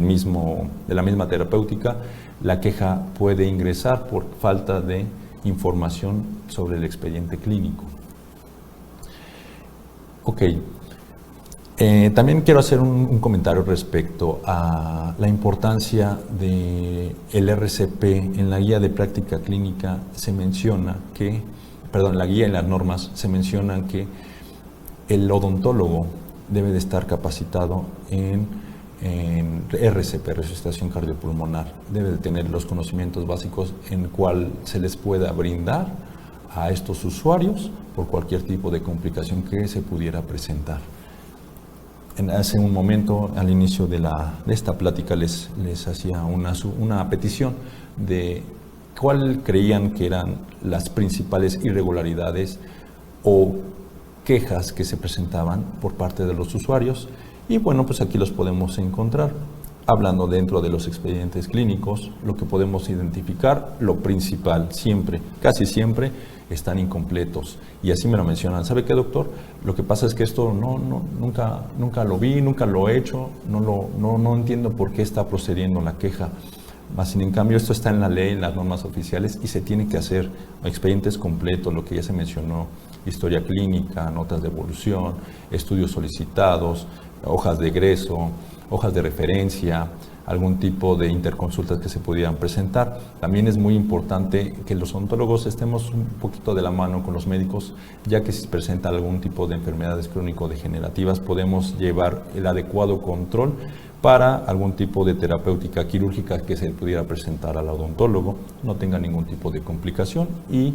la misma terapéutica, la queja puede ingresar por falta de información sobre el expediente clínico. Ok. También quiero hacer un comentario respecto a la importancia del RCP. En la guía de práctica clínica se menciona que, la guía en las normas se menciona que el odontólogo debe de estar capacitado en RCP, resucitación cardiopulmonar. Debe de tener los conocimientos básicos en cual se les pueda brindar a estos usuarios por cualquier tipo de complicación que se pudiera presentar. Hace un momento, al inicio de esta plática, les hacía una petición de cuál creían que eran las principales irregularidades o quejas que se presentaban por parte de los usuarios. Y bueno, pues aquí los podemos encontrar. Hablando dentro de los expedientes clínicos, lo que podemos identificar, lo principal, siempre, casi siempre, están incompletos. Y así me lo mencionan. ¿Sabe qué, doctor? Lo que pasa es que esto nunca lo vi, nunca lo he hecho, no entiendo por qué está procediendo la queja. Más sin en cambio, esto está en la ley, en las normas oficiales y se tiene que hacer expedientes completos, lo que ya se mencionó, historia clínica, notas de evolución, estudios solicitados, hojas de egreso, hojas de referencia, algún tipo de interconsultas que se pudieran presentar. También es muy importante que los odontólogos estemos un poquito de la mano con los médicos, ya que si se presenta algún tipo de enfermedades crónico-degenerativas, podemos llevar el adecuado control para algún tipo de terapéutica quirúrgica que se pudiera presentar al odontólogo, no tenga ningún tipo de complicación y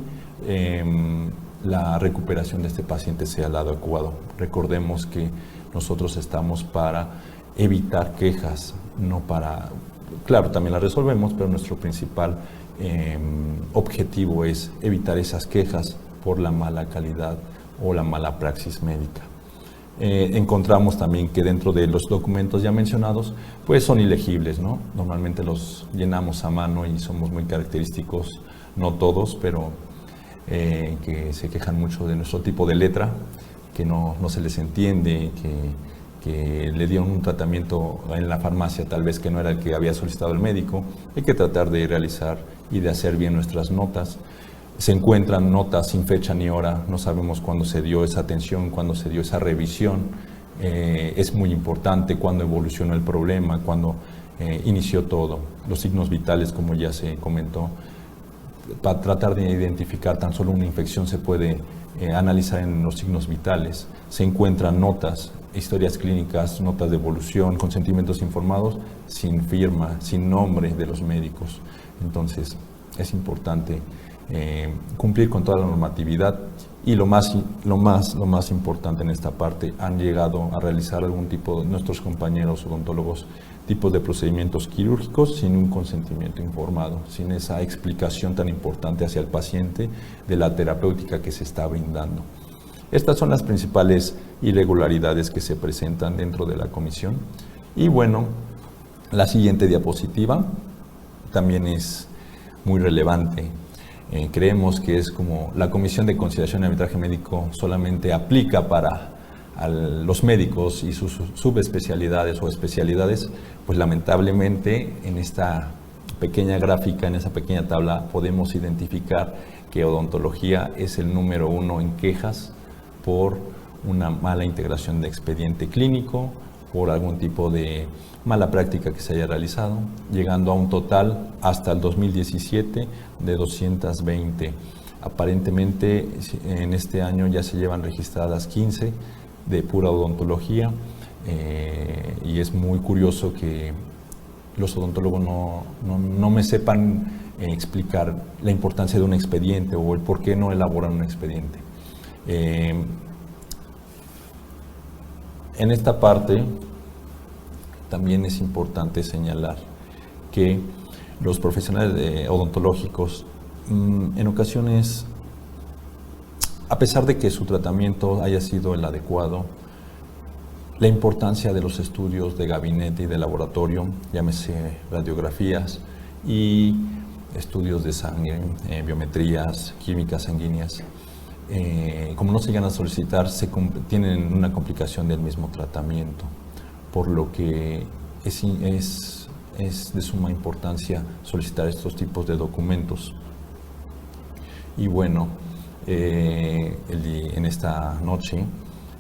la recuperación de este paciente sea el adecuado. Recordemos que nosotros estamos para evitar quejas, no para... Claro, también las resolvemos, pero nuestro principal objetivo es evitar esas quejas por la mala calidad o la mala praxis médica. Encontramos también que dentro de los documentos ya mencionados, pues son ilegibles, ¿no? Normalmente los llenamos a mano y somos muy característicos, no todos, pero que se quejan mucho de nuestro tipo de letra, que no se les entiende, que le dieron un tratamiento en la farmacia tal vez que no era el que había solicitado el médico. Hay que tratar de realizar y de hacer bien nuestras notas. Se encuentran notas sin fecha ni hora, no sabemos cuándo se dio esa atención, cuándo se dio esa revisión. Es muy importante cuándo evolucionó el problema, cuándo inició todo. Los signos vitales, como ya se comentó, para tratar de identificar tan solo una infección se puede analizar en los signos vitales. Se encuentran notas, historias clínicas, notas de evolución, consentimientos informados sin firma, sin nombre de los médicos. Entonces es importante cumplir con toda la normatividad y lo más importante en esta parte, han llegado a realizar algún tipo, nuestros compañeros odontólogos, tipos de procedimientos quirúrgicos sin un consentimiento informado, sin esa explicación tan importante hacia el paciente de la terapéutica que se está brindando. Estas son las principales irregularidades que se presentan dentro de la comisión. Y bueno, la siguiente diapositiva también es muy relevante. Creemos que es como la Comisión de Conciliación y Arbitraje Médico solamente aplica para los médicos y sus subespecialidades o especialidades, pues lamentablemente en esta pequeña gráfica, en esa pequeña tabla, podemos identificar que odontología es el número 1 en quejas por una mala integración de expediente clínico, por algún tipo de mala práctica que se haya realizado, llegando a un total hasta el 2017 de 220. Aparentemente en este año ya se llevan registradas 15 de pura odontología, y es muy curioso que los odontólogos no me sepan explicar la importancia de un expediente o el por qué no elaboran un expediente. En esta parte también es importante señalar que los profesionales odontológicos en ocasiones, a pesar de que su tratamiento haya sido el adecuado, la importancia de los estudios de gabinete y de laboratorio, llámese radiografías y estudios de sangre, biometrías, químicas sanguíneas, como no se llegan a solicitar, tienen una complicación del mismo tratamiento, por lo que es de suma importancia solicitar estos tipos de documentos. Y bueno, en esta noche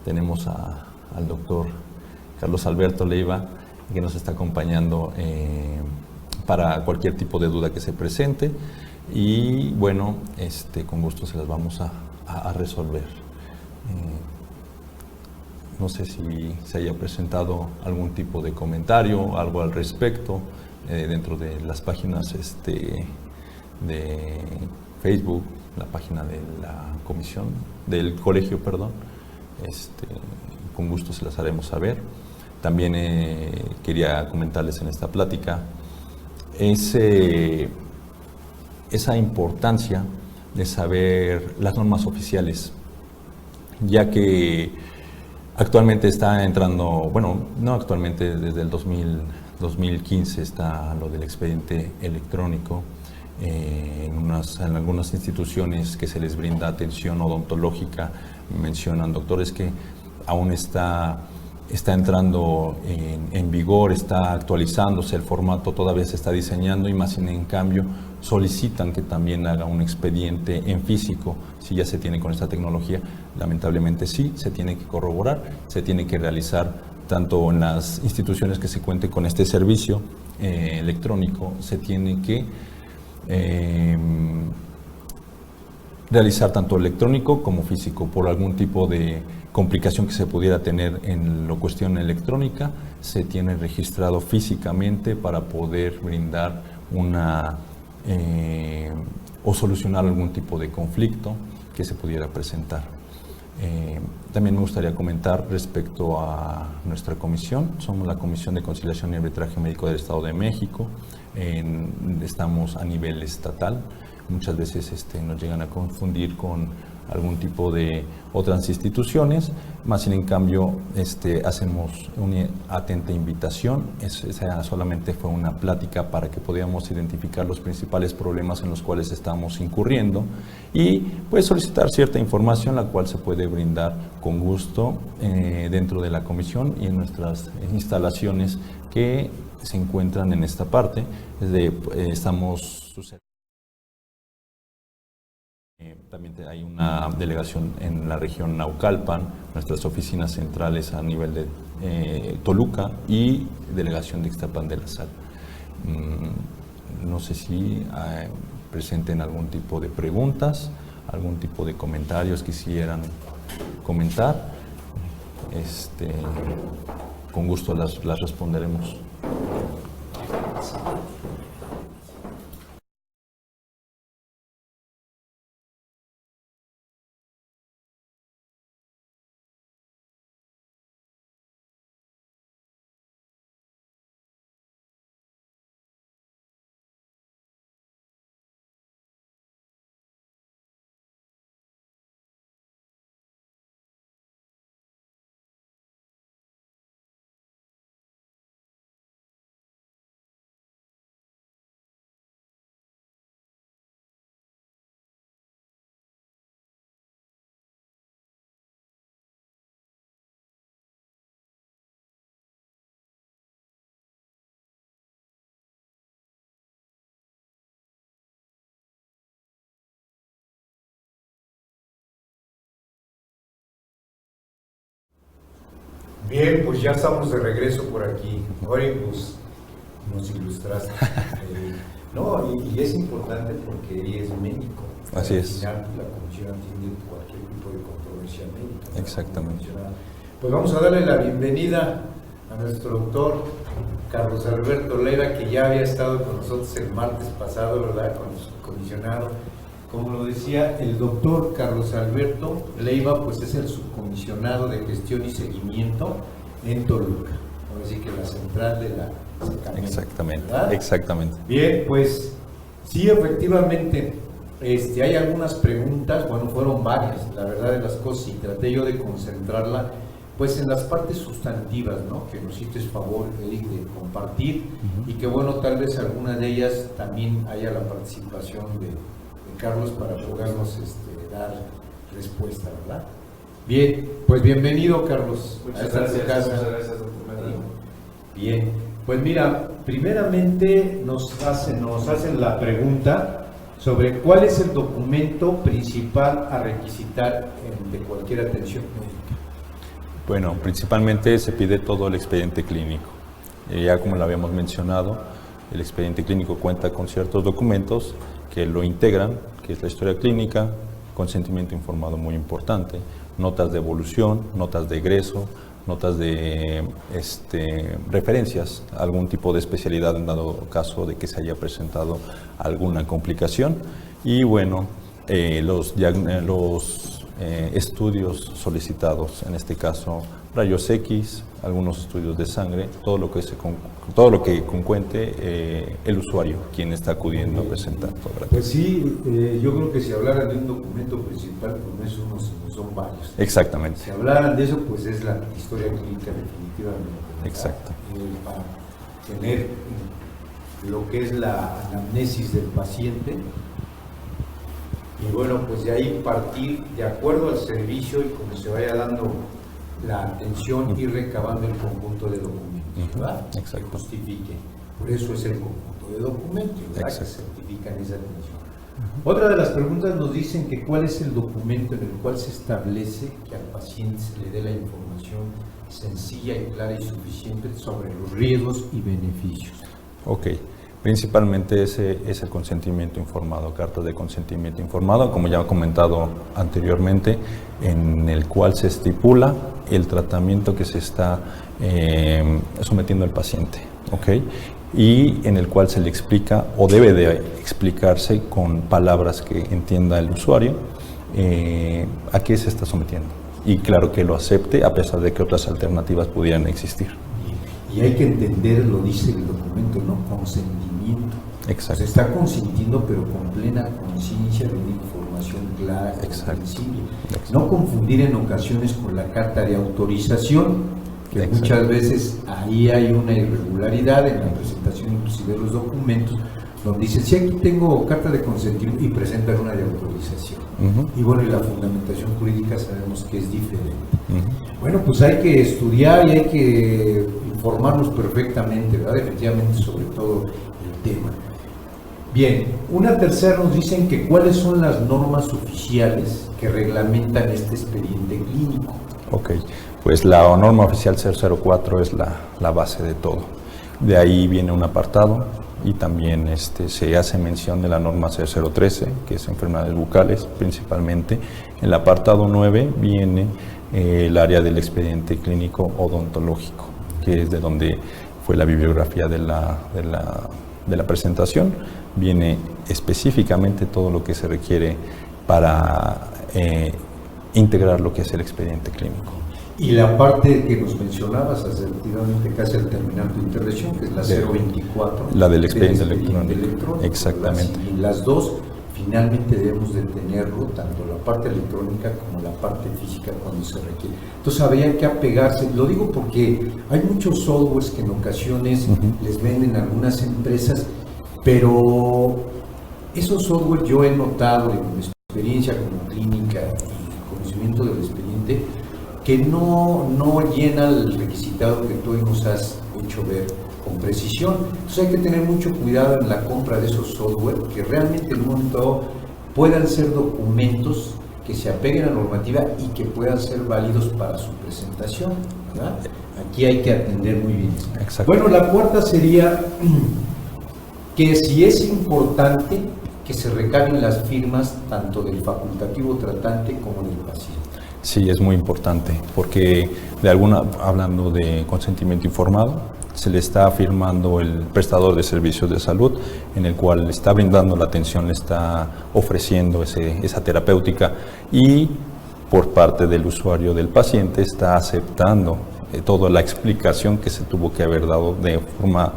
tenemos al doctor Carlos Alberto Leiva, que nos está acompañando para cualquier tipo de duda que se presente, y bueno, con gusto se las vamos a resolver. No sé si se haya presentado algún tipo de comentario, algo al respecto, dentro de las páginas de Facebook, la página de la comisión, del colegio, perdón. Con gusto se las haremos saber. También quería comentarles en esta plática esa importancia de saber las normas oficiales, ya que actualmente está entrando, bueno, no actualmente, desde el 2015 está lo del expediente electrónico. En algunas instituciones que se les brinda atención odontológica mencionan, doctores, que aún está entrando en vigor, está actualizándose, el formato todavía se está diseñando, y más en cambio solicitan que también haga un expediente en físico, si ya se tiene con esta tecnología. Lamentablemente sí, se tiene que corroborar, se tiene que realizar tanto en las instituciones que se cuente con este servicio electrónico, se tiene que realizar tanto electrónico como físico. Por algún tipo de complicación que se pudiera tener en la cuestión electrónica, se tiene registrado físicamente para poder brindar o solucionar algún tipo de conflicto que se pudiera presentar. También me gustaría comentar respecto a nuestra comisión. Somos la Comisión de Conciliación y Arbitraje Médico del Estado de México. Estamos a nivel estatal. Muchas veces nos llegan a confundir con algún tipo de otras instituciones, más sin en cambio hacemos una atenta invitación. Esa solamente fue una plática para que podamos identificar los principales problemas en los cuales estamos incurriendo y pues solicitar cierta información, la cual se puede brindar con gusto dentro de la comisión y en nuestras instalaciones que se encuentran en esta parte. También hay una delegación en la región Naucalpan, nuestras oficinas centrales a nivel de Toluca y delegación de Ixtapan de la Sal. No sé si presenten algún tipo de preguntas, algún tipo de comentarios quisieran comentar. Con gusto las responderemos. Bien, pues ya estamos de regreso por aquí. Hoy pues nos ilustraste. No, y es importante porque ella es médico. Así es. Al final, la comisión atiende cualquier tipo de controversia médica. Exactamente. Pues vamos a darle la bienvenida a nuestro doctor Carlos Alberto Leiva, que ya había estado con nosotros el martes pasado, ¿verdad? Con su comisionado. Como lo decía, el doctor Carlos Alberto Leiva, pues es el subcomisionado de gestión y seguimiento en Toluca. Así que la central de la Secamén. Exactamente, ¿verdad? exactamente. Bien, pues sí, efectivamente, hay algunas preguntas, bueno, fueron varias, la verdad de las cosas, y traté yo de concentrarla, pues en las partes sustantivas, ¿no? Que nos hiciste favor, Eric, de compartir, y que bueno, tal vez alguna de ellas también haya la participación de Carlos para podernos dar respuesta, ¿verdad? Bien, pues bienvenido, Carlos. Muchas gracias, doctor. Bien, pues mira, primeramente nos hacen la pregunta sobre cuál es el documento principal a requisitar de cualquier atención médica. Bueno, principalmente se pide todo el expediente clínico. Ya como lo habíamos mencionado, el expediente clínico cuenta con ciertos documentos que lo integran, que es la historia clínica, consentimiento informado muy importante, notas de evolución, notas de egreso, notas de referencias a algún tipo de especialidad en dado caso de que se haya presentado alguna complicación, y bueno, los estudios solicitados, en este caso rayos X, algunos estudios de sangre, todo lo que concuente el usuario, quien está acudiendo a presentar. Pues sí, yo creo que si hablaran de un documento principal, pues no es uno, sino son varios. Exactamente. Si hablaran de eso, pues es la historia clínica definitivamente, ¿verdad? Exacto. Para tener lo que es la anamnesis del paciente. Y bueno, pues de ahí partir, de acuerdo al servicio y como se vaya dando la atención, ir recabando el conjunto de documentos, ¿verdad? Exacto. Que justifique. Por eso es el conjunto de documentos, ¿verdad? Exacto. Que certifican esa atención. Otra de las preguntas nos dicen que cuál es el documento en el cual se establece que al paciente se le dé la información sencilla y clara y suficiente sobre los riesgos y beneficios. Ok. Principalmente ese es el consentimiento informado, cartas de consentimiento informado, como ya he comentado anteriormente, en el cual se estipula el tratamiento que se está sometiendo al paciente, ¿ok? Y en el cual se le explica o debe de explicarse con palabras que entienda el usuario a qué se está sometiendo. Y claro que lo acepte a pesar de que otras alternativas pudieran existir. Y hay que entender, lo dice el documento, ¿no? Consentimiento. Exacto. Se está consintiendo, pero con plena conciencia de una información clara y comprensible. No confundir en ocasiones con la carta de autorización, que Exacto. muchas veces ahí hay una irregularidad en la presentación inclusive de los documentos, donde dice, sí, aquí tengo carta de consentimiento y presentan una de autorización. Y bueno, y la fundamentación jurídica sabemos que es diferente. Bueno, pues hay que estudiar y hay que informarnos perfectamente, ¿verdad? Efectivamente, sobre todo el tema. Bien, una tercera nos dicen que cuáles son las normas oficiales que reglamentan este expediente clínico. Ok, pues la norma oficial 004 es la base de todo. De ahí viene un apartado y también se hace mención de la norma 0013, que es enfermedades bucales principalmente. En el apartado 9 viene el área del expediente clínico odontológico, que es de donde fue la bibliografía de la presentación. Viene específicamente todo lo que se requiere para integrar lo que es el expediente clínico. Y la parte que nos mencionabas asertivamente casi al terminar tu intervención, que es la 024. La del expediente electrónico. Exactamente. Y las dos finalmente debemos de tenerlo, tanto la parte electrónica como la parte física cuando se requiere. Entonces habría que apegarse, lo digo porque hay muchos softwares que en ocasiones les venden a algunas empresas, pero esos softwares yo he notado en mi experiencia como clínica y conocimiento del expediente que no llena el requisitado que tú nos has hecho ver con precisión. Entonces hay que tener mucho cuidado en la compra de esos software que realmente en un momento puedan ser documentos que se apeguen a la normativa y que puedan ser válidos para su presentación, ¿verdad? Aquí hay que atender muy bien. Exacto. Bueno, la cuarta sería que si es importante que se recaben las firmas tanto del facultativo tratante como del paciente. Sí, es muy importante, porque hablando de consentimiento informado, se le está firmando el prestador de servicios de salud, en el cual le está brindando la atención, le está ofreciendo esa terapéutica, y por parte del usuario, del paciente, está aceptando toda la explicación que se tuvo que haber dado de forma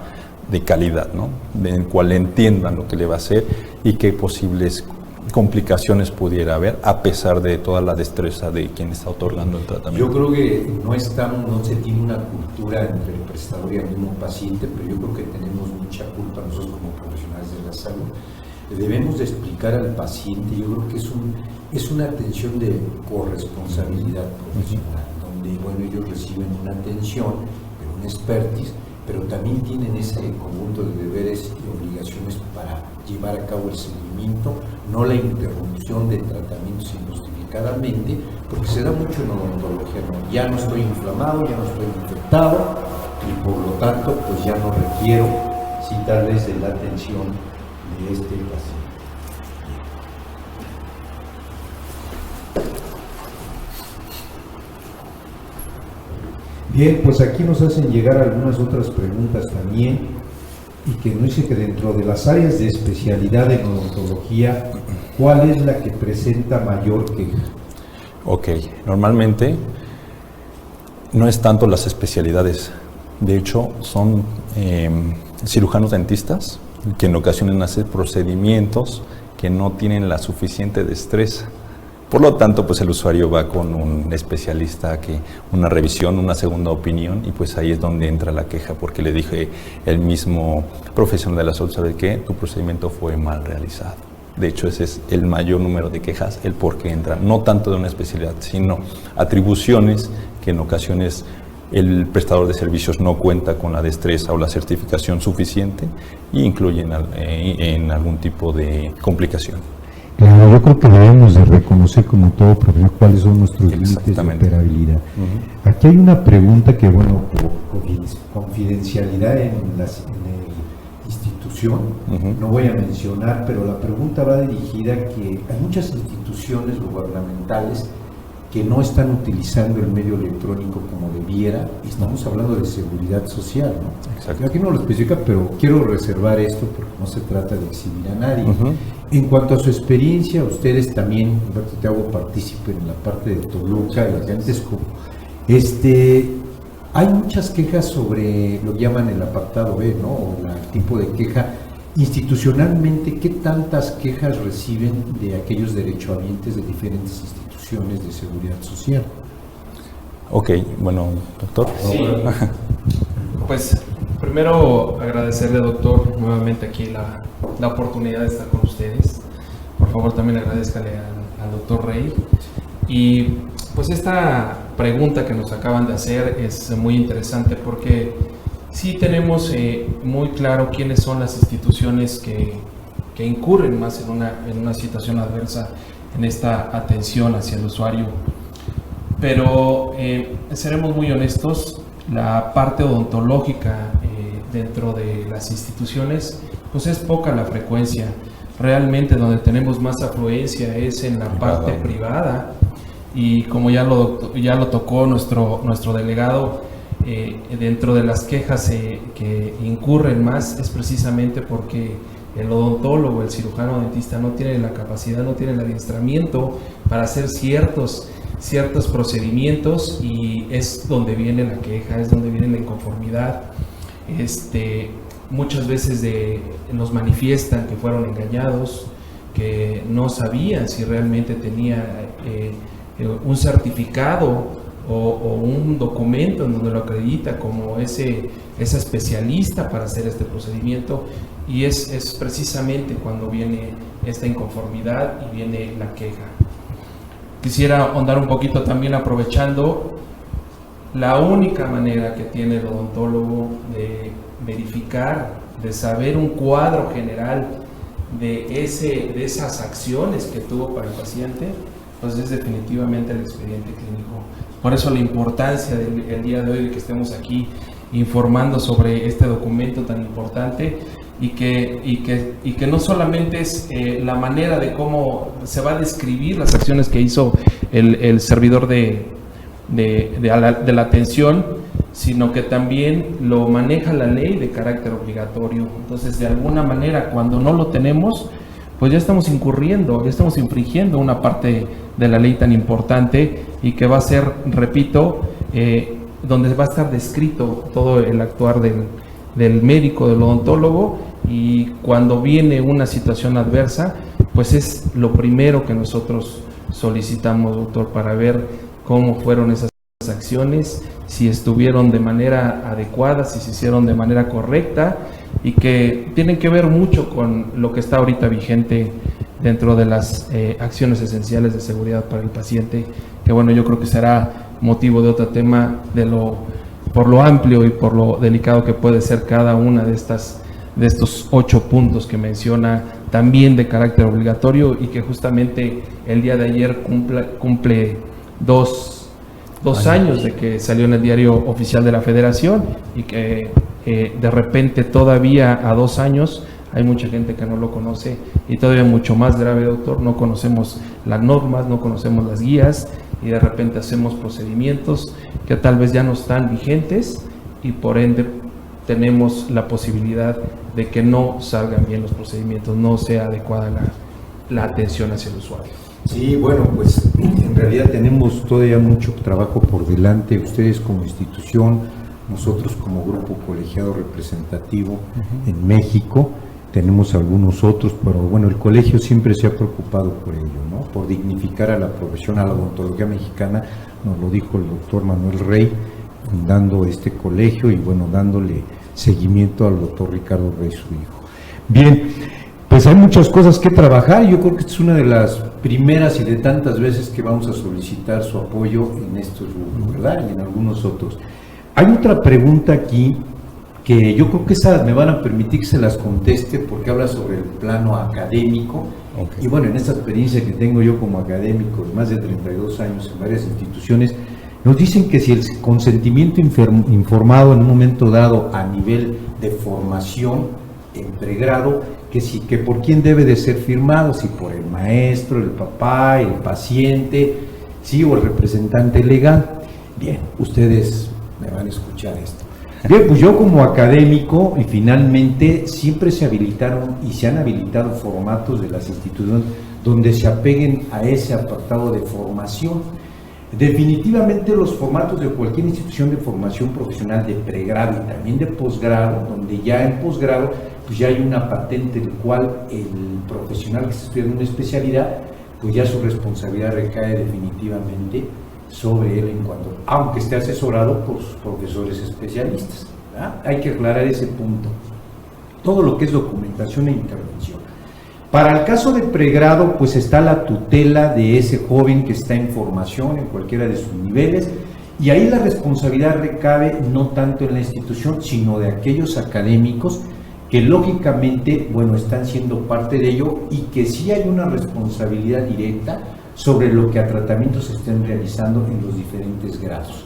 de calidad, ¿no? En el cual entiendan lo que le va a hacer y qué posibles complicaciones pudiera haber, a pesar de toda la destreza de quien está otorgando el tratamiento. Yo creo que no se tiene una cultura entre el prestador y el mismo paciente, pero yo creo que tenemos mucha culpa nosotros como profesionales de la salud. Debemos de explicar al paciente, yo creo que es una atención de corresponsabilidad profesional, donde ellos reciben una atención, un expertise, pero también tienen ese conjunto de deberes y obligaciones para llevar a cabo el seguimiento, no la interrupción de tratamientos injustificadamente, porque se da mucho en odontología, ¿no? Ya no estoy inflamado, ya no estoy infectado, y por lo tanto, pues ya no requiero citarles de la atención de este paciente. Bien, pues aquí nos hacen llegar algunas otras preguntas también, y que nos dice que dentro de las áreas de especialidad en odontología, ¿cuál es la que presenta mayor queja? Ok, normalmente no es tanto las especialidades, de hecho son cirujanos dentistas que en ocasiones hacen procedimientos que no tienen la suficiente destreza. Por lo tanto, pues el usuario va con un especialista, una revisión, una segunda opinión, y pues ahí es donde entra la queja, porque le dije el mismo profesional de la salud, ¿sabe qué? Tu procedimiento fue mal realizado. De hecho, ese es el mayor número de quejas, el por qué entra, no tanto de una especialidad, sino atribuciones que en ocasiones el prestador de servicios no cuenta con la destreza o la certificación suficiente y incluyen en algún tipo de complicación. Claro, yo creo que debemos de reconocer como todo profesional cuáles son nuestros límites de operabilidad. Aquí hay una pregunta que, por confidencialidad en la institución, no voy a mencionar, pero la pregunta va dirigida a que hay muchas instituciones gubernamentales que no están utilizando el medio electrónico como debiera, y estamos hablando de seguridad social, ¿no? Exacto. Aquí no lo especifica, pero quiero reservar esto porque no se trata de exhibir a nadie. En cuanto a su experiencia, ustedes también, Humberto, te hago partícipe en la parte de Toluca y antes, hay muchas quejas sobre lo que llaman el apartado B, ¿no? O el tipo de queja. Institucionalmente, ¿qué tantas quejas reciben de aquellos derechohabientes de diferentes instituciones de seguridad social? Ok, bueno, doctor. Sí, pues primero agradecerle, doctor, nuevamente aquí la oportunidad de estar con ustedes. Por favor, también agradezcale al doctor Rey. Y pues esta pregunta que nos acaban de hacer es muy interesante porque sí tenemos muy claro quiénes son las instituciones que incurren más en una situación adversa en esta atención hacia el usuario. Pero seremos muy honestos, la parte odontológica dentro de las instituciones, pues es poca la frecuencia. Realmente donde tenemos más afluencia es en la parte privada, y como ya lo tocó nuestro delegado, dentro de las quejas que incurren más es precisamente porque el odontólogo, el cirujano dentista no tiene la capacidad, no tiene el adiestramiento para hacer ciertos procedimientos, y es donde viene la queja, es donde viene la inconformidad. Muchas veces nos manifiestan que fueron engañados, que no sabían si realmente tenía un certificado o un documento en donde lo acredita como ese especialista para hacer este procedimiento, y es precisamente cuando viene esta inconformidad y viene la queja. Quisiera ahondar un poquito también, aprovechando la única manera que tiene el odontólogo de verificar, de saber un cuadro general de esas acciones que tuvo para el paciente, pues es definitivamente el expediente clínico. Por eso la importancia del día de hoy de que estemos aquí informando sobre este documento tan importante y que no solamente es la manera de cómo se va a describir las acciones que hizo el servidor de la atención, sino que también lo maneja la ley de carácter obligatorio. Entonces, de alguna manera, cuando no lo tenemos, pues ya estamos infringiendo una parte de la ley tan importante y que va a ser, repito, donde va a estar descrito todo el actuar del médico, del odontólogo, y cuando viene una situación adversa, pues es lo primero que nosotros solicitamos, doctor, para ver cómo fueron esas acciones, si estuvieron de manera adecuada, si se hicieron de manera correcta, y que tienen que ver mucho con lo que está ahorita vigente dentro de las acciones esenciales de seguridad para el paciente, que bueno, yo creo que será motivo de otro tema por lo amplio y por lo delicado que puede ser cada una de estos 8 puntos que menciona, también de carácter obligatorio, y que justamente el día de ayer cumple dos años de que salió en el diario oficial de la Federación, y que de repente todavía a 2 años hay mucha gente que no lo conoce, y todavía mucho más grave, doctor, no conocemos las normas, no conocemos las guías, y de repente hacemos procedimientos que tal vez ya no están vigentes, y por ende tenemos la posibilidad de que no salgan bien los procedimientos, no sea adecuada la atención hacia el usuario. Sí, bueno, pues en realidad tenemos todavía mucho trabajo por delante, ustedes como institución, nosotros como grupo colegiado representativo en México, tenemos algunos otros, pero bueno, el colegio siempre se ha preocupado por ello, ¿no? Por dignificar a la profesión, a la odontología mexicana, nos lo dijo el doctor Manuel Rey, fundando este colegio y bueno, dándole seguimiento al doctor Ricardo Rey, su hijo. Bien, pues hay muchas cosas que trabajar, yo creo que esta es una de las primeras y de tantas veces que vamos a solicitar su apoyo en estos rubros, ¿verdad? Y en algunos otros. Hay otra pregunta aquí que yo creo que esas me van a permitir que se las conteste porque habla sobre el plano académico. Okay. Y bueno, en esta experiencia que tengo yo como académico de más de 32 años en varias instituciones, nos dicen que si el consentimiento informado en un momento dado a nivel de formación en pregrado, que por quién debe de ser firmado, si por el maestro, el papá, el paciente, sí, o el representante legal. Bien, ustedes me van a escuchar esto. Bien, pues yo como académico, y finalmente siempre se habilitaron y se han habilitado formatos de las instituciones donde se apeguen a ese apartado de formación. Definitivamente los formatos de cualquier institución de formación profesional de pregrado y también de posgrado, donde ya en posgrado pues ya hay una patente del cual el profesional que está estudiando una especialidad, pues ya su responsabilidad recae definitivamente sobre él en cuanto, aunque esté asesorado por sus profesores especialistas, ¿verdad? Hay que aclarar ese punto. Todo lo que es documentación e intervención. Para el caso de pregrado, pues está la tutela de ese joven que está en formación en cualquiera de sus niveles, y ahí la responsabilidad recae no tanto en la institución, sino de aquellos académicos que lógicamente, bueno, están siendo parte de ello y que sí hay una responsabilidad directa sobre lo que a tratamientos se estén realizando en los diferentes grados.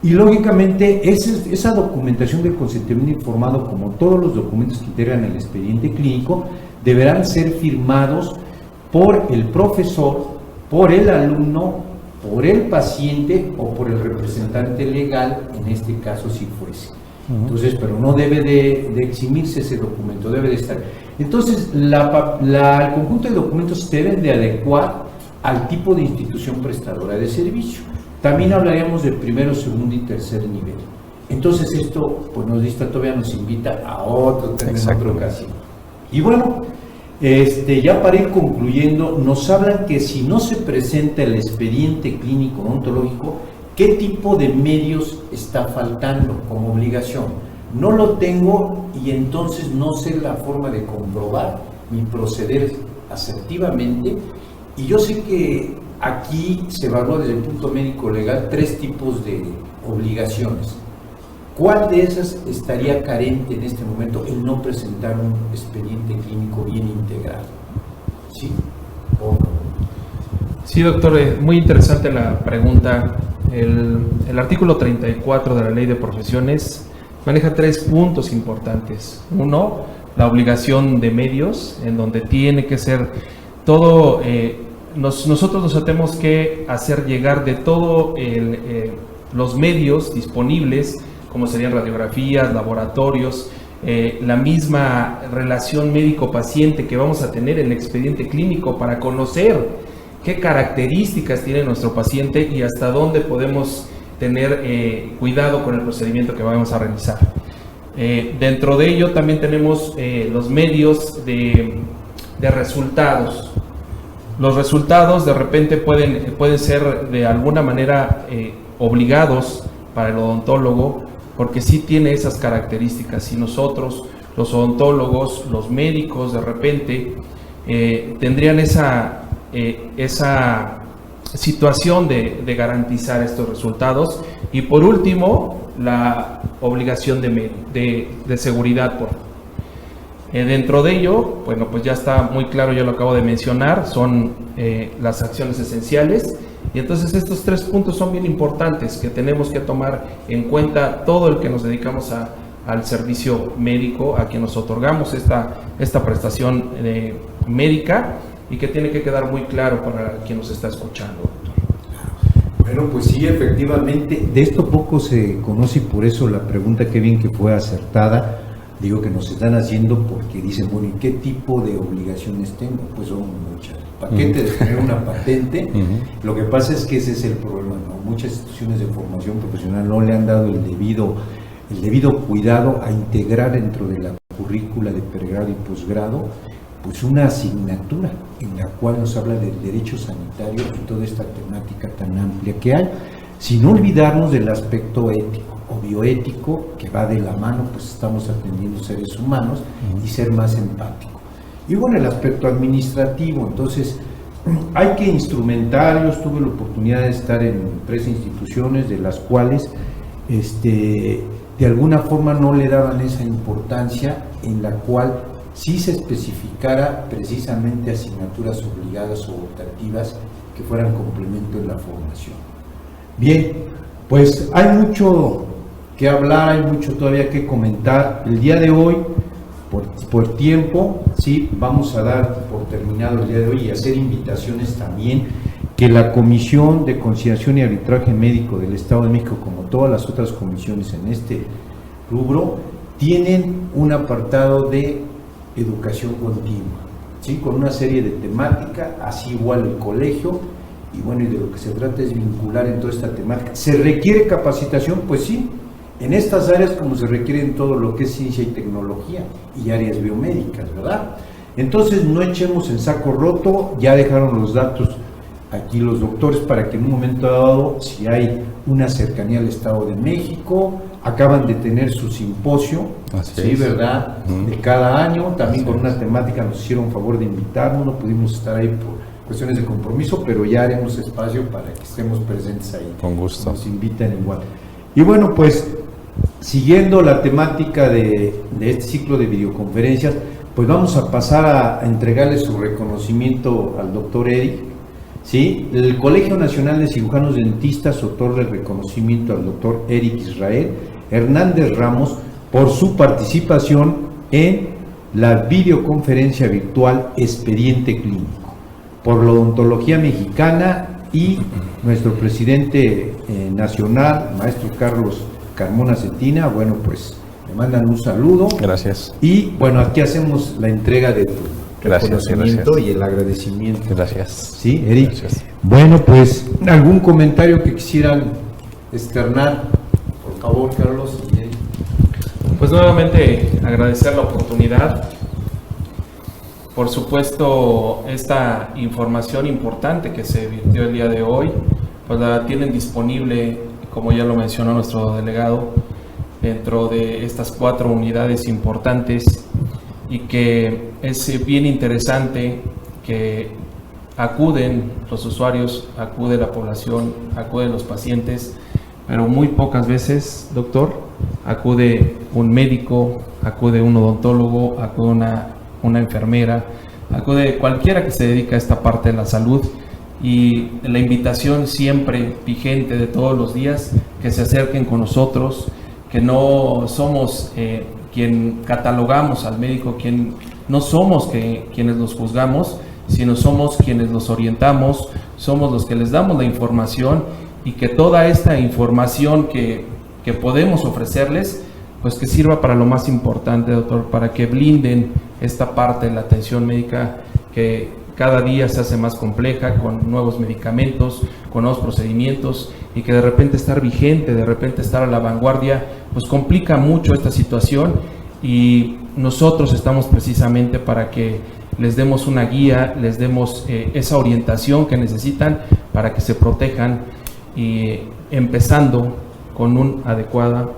Y lógicamente esa documentación del consentimiento informado, como todos los documentos que integran el expediente clínico, deberán ser firmados por el profesor, por el alumno, por el paciente o por el representante legal, en este caso si fuese. Entonces, pero no debe de eximirse ese documento, debe de estar. Entonces, el conjunto de documentos se deben de adecuar al tipo de institución prestadora de servicio. También hablaríamos de primero, segundo y tercer nivel. Entonces esto, pues todavía nos invita a otro tema en otra ocasión. Y bueno, ya para ir concluyendo, nos hablan que si no se presenta el expediente clínico odontológico, ¿qué tipo de medios está faltando como obligación? No lo tengo y entonces no sé la forma de comprobar mi proceder asertivamente. Y yo sé que aquí se evalúa desde el punto médico legal 3 tipos de obligaciones. ¿Cuál de esas estaría carente en este momento el no presentar un expediente clínico bien integrado? ¿Sí o no? Sí, doctor, muy interesante la pregunta. El artículo 34 de la Ley de Profesiones maneja 3 puntos importantes. Uno, la obligación de medios, en donde tiene que ser todo, nosotros nos tenemos que hacer llegar de todo los medios disponibles, como serían radiografías, laboratorios, la misma relación médico-paciente que vamos a tener en el expediente clínico para conocer qué características tiene nuestro paciente y hasta dónde podemos tener cuidado con el procedimiento que vamos a realizar. Dentro de ello también tenemos los medios de resultados. Los resultados de repente pueden ser de alguna manera obligados para el odontólogo, porque sí tiene esas características. Si nosotros, los odontólogos, los médicos, de repente tendrían esa situación de garantizar estos resultados. Y por último, la obligación de seguridad. Dentro de ello, bueno, pues ya está muy claro, yo lo acabo de mencionar, son las acciones esenciales. Y entonces estos 3 puntos son bien importantes, que tenemos que tomar en cuenta todo el que nos dedicamos al servicio médico, a quien nos otorgamos esta prestación médica, y que tiene que quedar muy claro para quien nos está escuchando, doctor. Bueno, pues sí, efectivamente, de esto poco se conoce y por eso la pregunta, qué bien que fue acertada. Digo que nos están haciendo porque dicen, bueno, ¿y qué tipo de obligaciones tengo? Pues son muchas. Paquete de tener una patente. Lo que pasa es que ese es el problema, ¿no? Muchas instituciones de formación profesional no le han dado el debido cuidado a integrar dentro de la currícula de pregrado y posgrado pues una asignatura en la cual nos habla del derecho sanitario y toda esta temática tan amplia que hay, sin olvidarnos del aspecto ético o bioético que va de la mano, pues estamos atendiendo seres humanos y ser más empático. Y bueno, el aspecto administrativo, entonces hay que instrumentar. Yo tuve la oportunidad de estar en 3 instituciones de las cuales de alguna forma no le daban esa importancia, en la cual sí se especificara precisamente asignaturas obligadas o optativas que fueran complemento en la formación. Bien, pues hay mucho que hablar, hay mucho todavía que comentar. El día de hoy, por tiempo, sí, vamos a dar por terminado el día de hoy y hacer invitaciones también que la Comisión de Conciliación y Arbitraje Médico del Estado de México, como todas las otras comisiones en este rubro, tienen un apartado de educación continua, ¿sí? Con una serie de temática, así igual el colegio, y bueno, y de lo que se trata es vincular en toda esta temática. ¿Se requiere capacitación? Pues sí, en estas áreas como se requiere en todo lo que es ciencia y tecnología y áreas biomédicas, ¿verdad? Entonces no echemos en saco roto, ya dejaron los datos aquí los doctores para que en un momento dado, si hay una cercanía al Estado de México, acaban de tener su simposio, sí, ¿verdad? De cada año, también con una temática, nos hicieron favor de invitarnos, no pudimos estar ahí por cuestiones de compromiso, pero ya haremos espacio para que estemos presentes ahí. Con gusto. Nos invitan igual. Y bueno, pues, siguiendo la temática de este ciclo de videoconferencias, pues vamos a pasar a entregarle su reconocimiento al doctor Eric. ¿Sí? El Colegio Nacional de Cirujanos Dentistas otorga el reconocimiento al doctor Eric Israel Hernández Ramos por su participación en la videoconferencia virtual Expediente Clínico por la odontología mexicana, y nuestro presidente nacional, maestro Carlos Carmona Cetina, bueno, pues le mandan un saludo. Gracias. Y bueno, aquí hacemos la entrega de tu reconocimiento, gracias. Y el agradecimiento. Gracias. Sí, Eric. Gracias. Bueno, pues, ¿algún comentario que quisieran externar? Por favor, Carlos. Pues nuevamente agradecer la oportunidad. Por supuesto, esta información importante que se virtió el día de hoy, pues la tienen disponible, como ya lo mencionó nuestro delegado, dentro de estas 4 unidades importantes, y que es bien interesante que acuden los usuarios, acude la población, acuden los pacientes, pero muy pocas veces, doctor, acude un médico, acude un odontólogo, acude una enfermera, acude cualquiera que se dedica a esta parte de la salud, y la invitación siempre vigente de todos los días, que se acerquen con nosotros, que no somos quien catalogamos al médico, no somos quienes los juzgamos, sino somos quienes los orientamos, somos los que les damos la información, y que toda esta información que podemos ofrecerles, pues que sirva para lo más importante, doctor, para que blinden esta parte de la atención médica que cada día se hace más compleja, con nuevos medicamentos, con nuevos procedimientos, y que de repente estar vigente, de repente estar a la vanguardia, pues complica mucho esta situación, y nosotros estamos precisamente para que les demos una guía, les demos esa orientación que necesitan para que se protejan, y empezando con una adecuada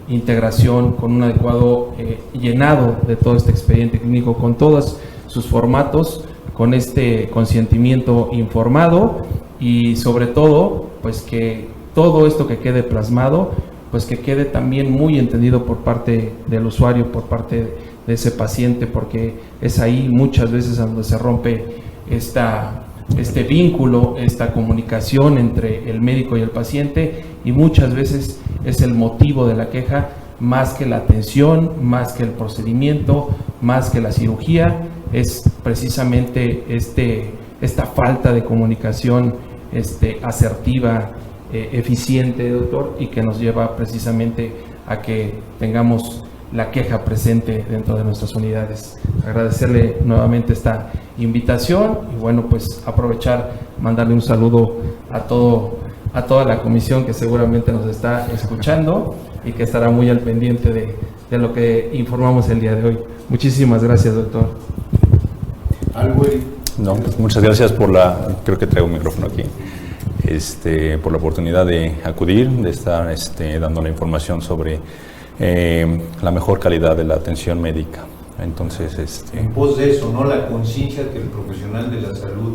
integración, con un adecuado llenado de todo este expediente clínico, con todos sus formatos, con este consentimiento informado, y sobre todo, pues que todo esto que quede plasmado, pues que quede también muy entendido por parte del usuario, por parte de ese paciente, porque es ahí muchas veces donde se rompe este vínculo, esta comunicación entre el médico y el paciente, y muchas veces es el motivo de la queja, más que la atención, más que el procedimiento, más que la cirugía, es precisamente esta falta de comunicación asertiva, eficiente, doctor, y que nos lleva precisamente a que tengamos la queja presente dentro de nuestras unidades. Agradecerle nuevamente esta invitación, y bueno, pues aprovechar, mandarle un saludo a toda la comisión que seguramente nos está escuchando y que estará muy al pendiente de lo que informamos el día de hoy. Muchísimas gracias, doctor. ¿Algo? No, pues muchas gracias creo que traigo un micrófono aquí, por la oportunidad de acudir, de estar dando la información sobre la mejor calidad de la atención médica. Entonces, en pos de eso, ¿no? La conciencia que el profesional de la salud,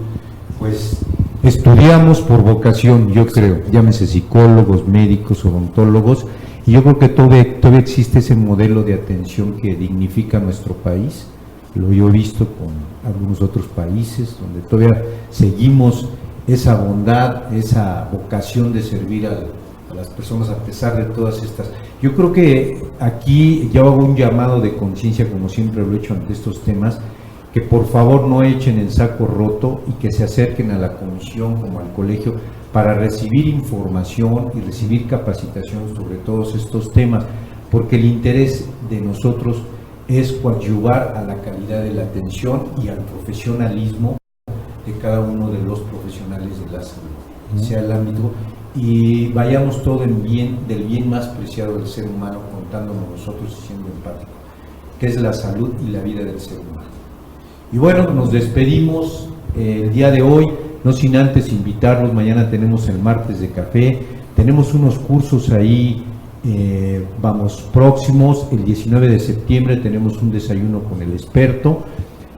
pues, estudiamos por vocación, yo creo, llámese psicólogos, médicos, odontólogos, y yo creo que todavía existe ese modelo de atención que dignifica nuestro país. Lo he visto con algunos otros países, donde todavía seguimos esa bondad, esa vocación de servir a las personas a pesar de todas estas. Yo creo que aquí yo hago un llamado de conciencia, como siempre lo he hecho ante estos temas, que por favor no echen el saco roto y que se acerquen a la comisión como al colegio para recibir información y recibir capacitación sobre todos estos temas, porque el interés de nosotros es coadyuvar a la calidad de la atención y al profesionalismo de cada uno de los profesionales de la salud, sea el ámbito, y vayamos todo en bien, del bien más preciado del ser humano, contándonos nosotros y siendo empáticos, que es la salud y la vida del ser humano. Y bueno, nos despedimos el día de hoy, no sin antes invitarlos. Mañana tenemos el martes de café, tenemos unos cursos ahí, próximos. El 19 de septiembre tenemos un desayuno con el experto,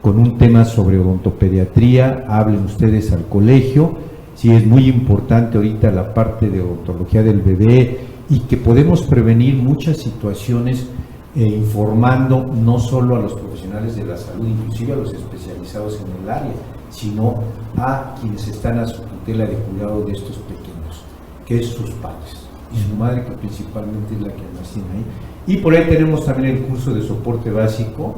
con un tema sobre odontopediatría. Hablen ustedes al colegio. Sí, es muy importante ahorita la parte de odontología del bebé, y que podemos prevenir muchas situaciones informando no solo a los profesionales de la salud, inclusive a los especializados en el área, sino a quienes están a su tutela de cuidado de estos pequeños, que es sus padres y su madre, que principalmente es la que nos tiene ahí. Y por ahí tenemos también el curso de soporte básico,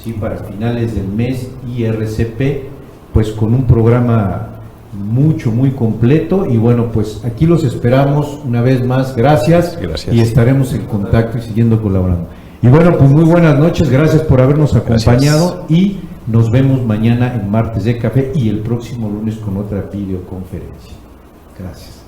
¿sí?, para finales del mes, y RCP, pues con un programa muy completo. Y bueno, pues aquí los esperamos una vez más. Gracias. Y estaremos en contacto y siguiendo colaborando. Y bueno, pues muy buenas noches, gracias por habernos acompañado. Y nos vemos mañana en Martes de Café y el próximo lunes con otra videoconferencia. Gracias.